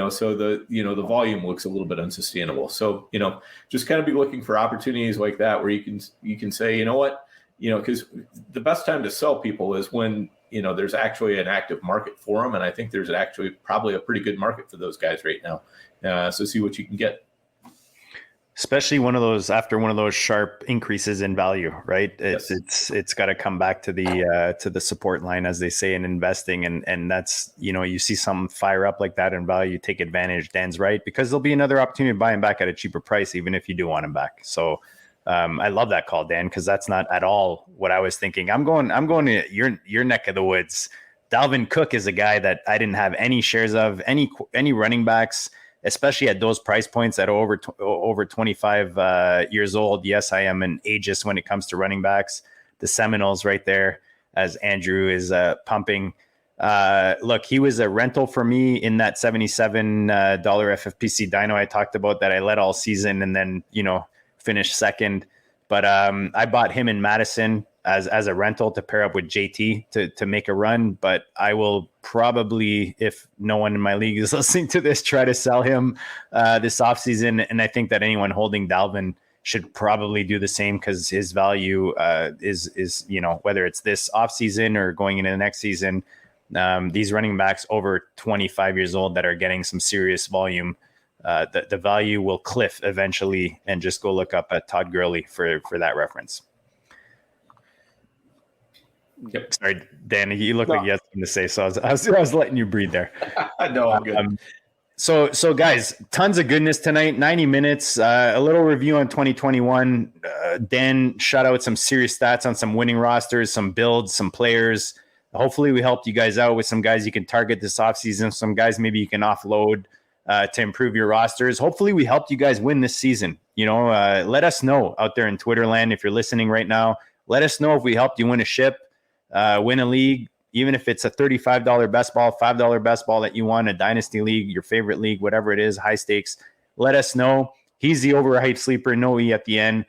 So the volume looks a little bit unsustainable. So, just kind of be looking for opportunities like that where you can say, you know what, because the best time to sell people is when, there's actually an active market for them. And I think there's actually probably a pretty good market for those guys right now. So see what you can get. Especially after one of those sharp increases in value, right? It's got to come back to the support line, as they say in investing. And that's, you see something fire up like that in value, take advantage. Dan's right, because there'll be another opportunity to buy him back at a cheaper price, even if you do want him back. So I love that call, Dan, because that's not at all what I was thinking. I'm going to your neck of the woods. Dalvin Cook is a guy that I didn't have any shares of, any running backs, especially at those price points that are over 25 years old. Yes, I am an ageist when it comes to running backs. The Seminoles right there, as Andrew is pumping. Look, he was a rental for me in that $77 FFPC dyno I talked about that I led all season and then, finished second. But I bought him in Madison as a rental to pair up with JT to make a run. But I will probably, if no one in my league is listening to this, try to sell him this offseason. And I think that anyone holding Dalvin should probably do the same, because his value is whether it's this offseason or going into the next season, these running backs over 25 years old that are getting some serious volume, the value will cliff eventually. And just go look up at Todd Gurley for that reference. Yep. Sorry, Dan, you look like you had something to say, so I was letting you breathe there. No, I'm good. So guys, tons of goodness tonight, 90 minutes, a little review on 2021. Dan shot out some serious stats on some winning rosters, some builds, some players. Hopefully we helped you guys out with some guys you can target this offseason, some guys maybe you can offload to improve your rosters. Hopefully we helped you guys win this season. Let us know out there in Twitter land if you're listening right now. Let us know if we helped you win a ship, win a league, even if it's a $35 best ball, $5 best ball that you won, a dynasty league, your favorite league, whatever it is, high stakes. Let us know. He's the overhyped sleeper, no E at the end.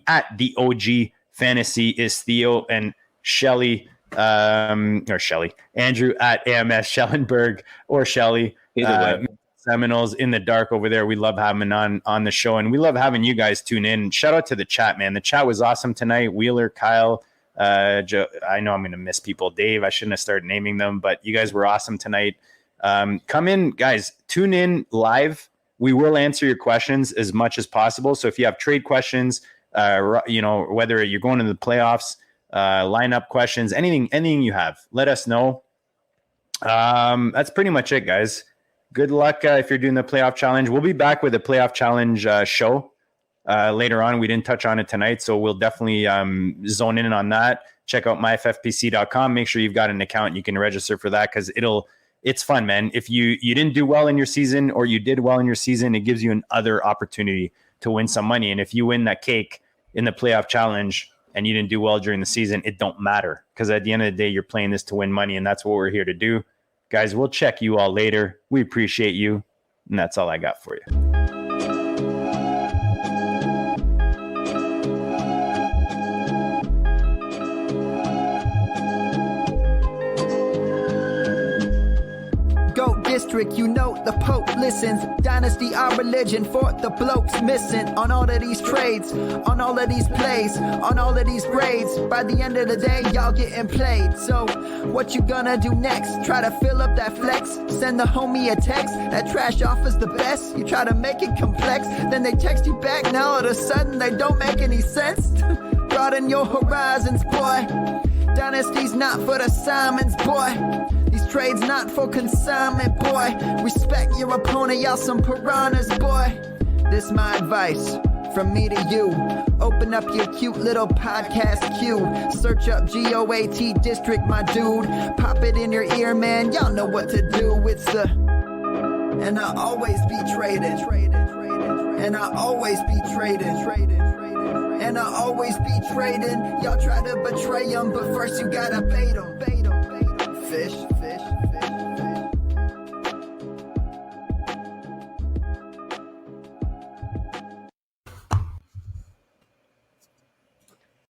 At the OG Fantasy is Theo, and Shelly, Andrew at AMS Schellenberg, or Shelly. Either way. Seminoles in the dark over there. We love having on the show, and we love having you guys tune in. Shout out to the chat, man. The chat was awesome tonight. Wheeler, Kyle, Joe, I know I'm going to miss people. Dave, I shouldn't have started naming them, but you guys were awesome tonight. Come in, guys, tune in live. We will answer your questions as much as possible. So if you have trade questions, whether you're going to the playoffs, lineup questions, anything you have, let us know. That's pretty much it, guys. Good luck if you're doing the playoff challenge. We'll be back with a playoff challenge show later on. We didn't touch on it tonight, so we'll definitely zone in on that. Check out myffpc.com. Make sure you've got an account. You can register for that, because it's fun, man. If you didn't do well in your season, or you did well in your season, it gives you another opportunity to win some money. And if you win that cake in the playoff challenge and you didn't do well during the season, it don't matter, because at the end of the day, you're playing this to win money, and that's what we're here to do. Guys, we'll check you all later. We appreciate you, and that's all I got for you. District, the Pope listens. Dynasty, our religion, for the blokes missing. On all of these trades, on all of these plays, on all of these grades. By the end of the day, y'all getting played. So, what you gonna do next? Try to fill up that flex? Send the homie a text? That trash offer's the best? You try to make it complex, then they text you back. Now all of a sudden, they don't make any sense. Broaden your horizons, boy. Dynasty's not for the Simons, boy. These trades not for consignment, boy. Respect your opponent, y'all some piranhas, boy. This my advice from me to you. Open up your cute little podcast queue. Search up GOAT District, my dude. Pop it in your ear, man. Y'all know what to do. It's the... And I'll always be traded. And I always be trading. And I always be trading. Y'all try to betray them, but first you gotta bait them. Fish.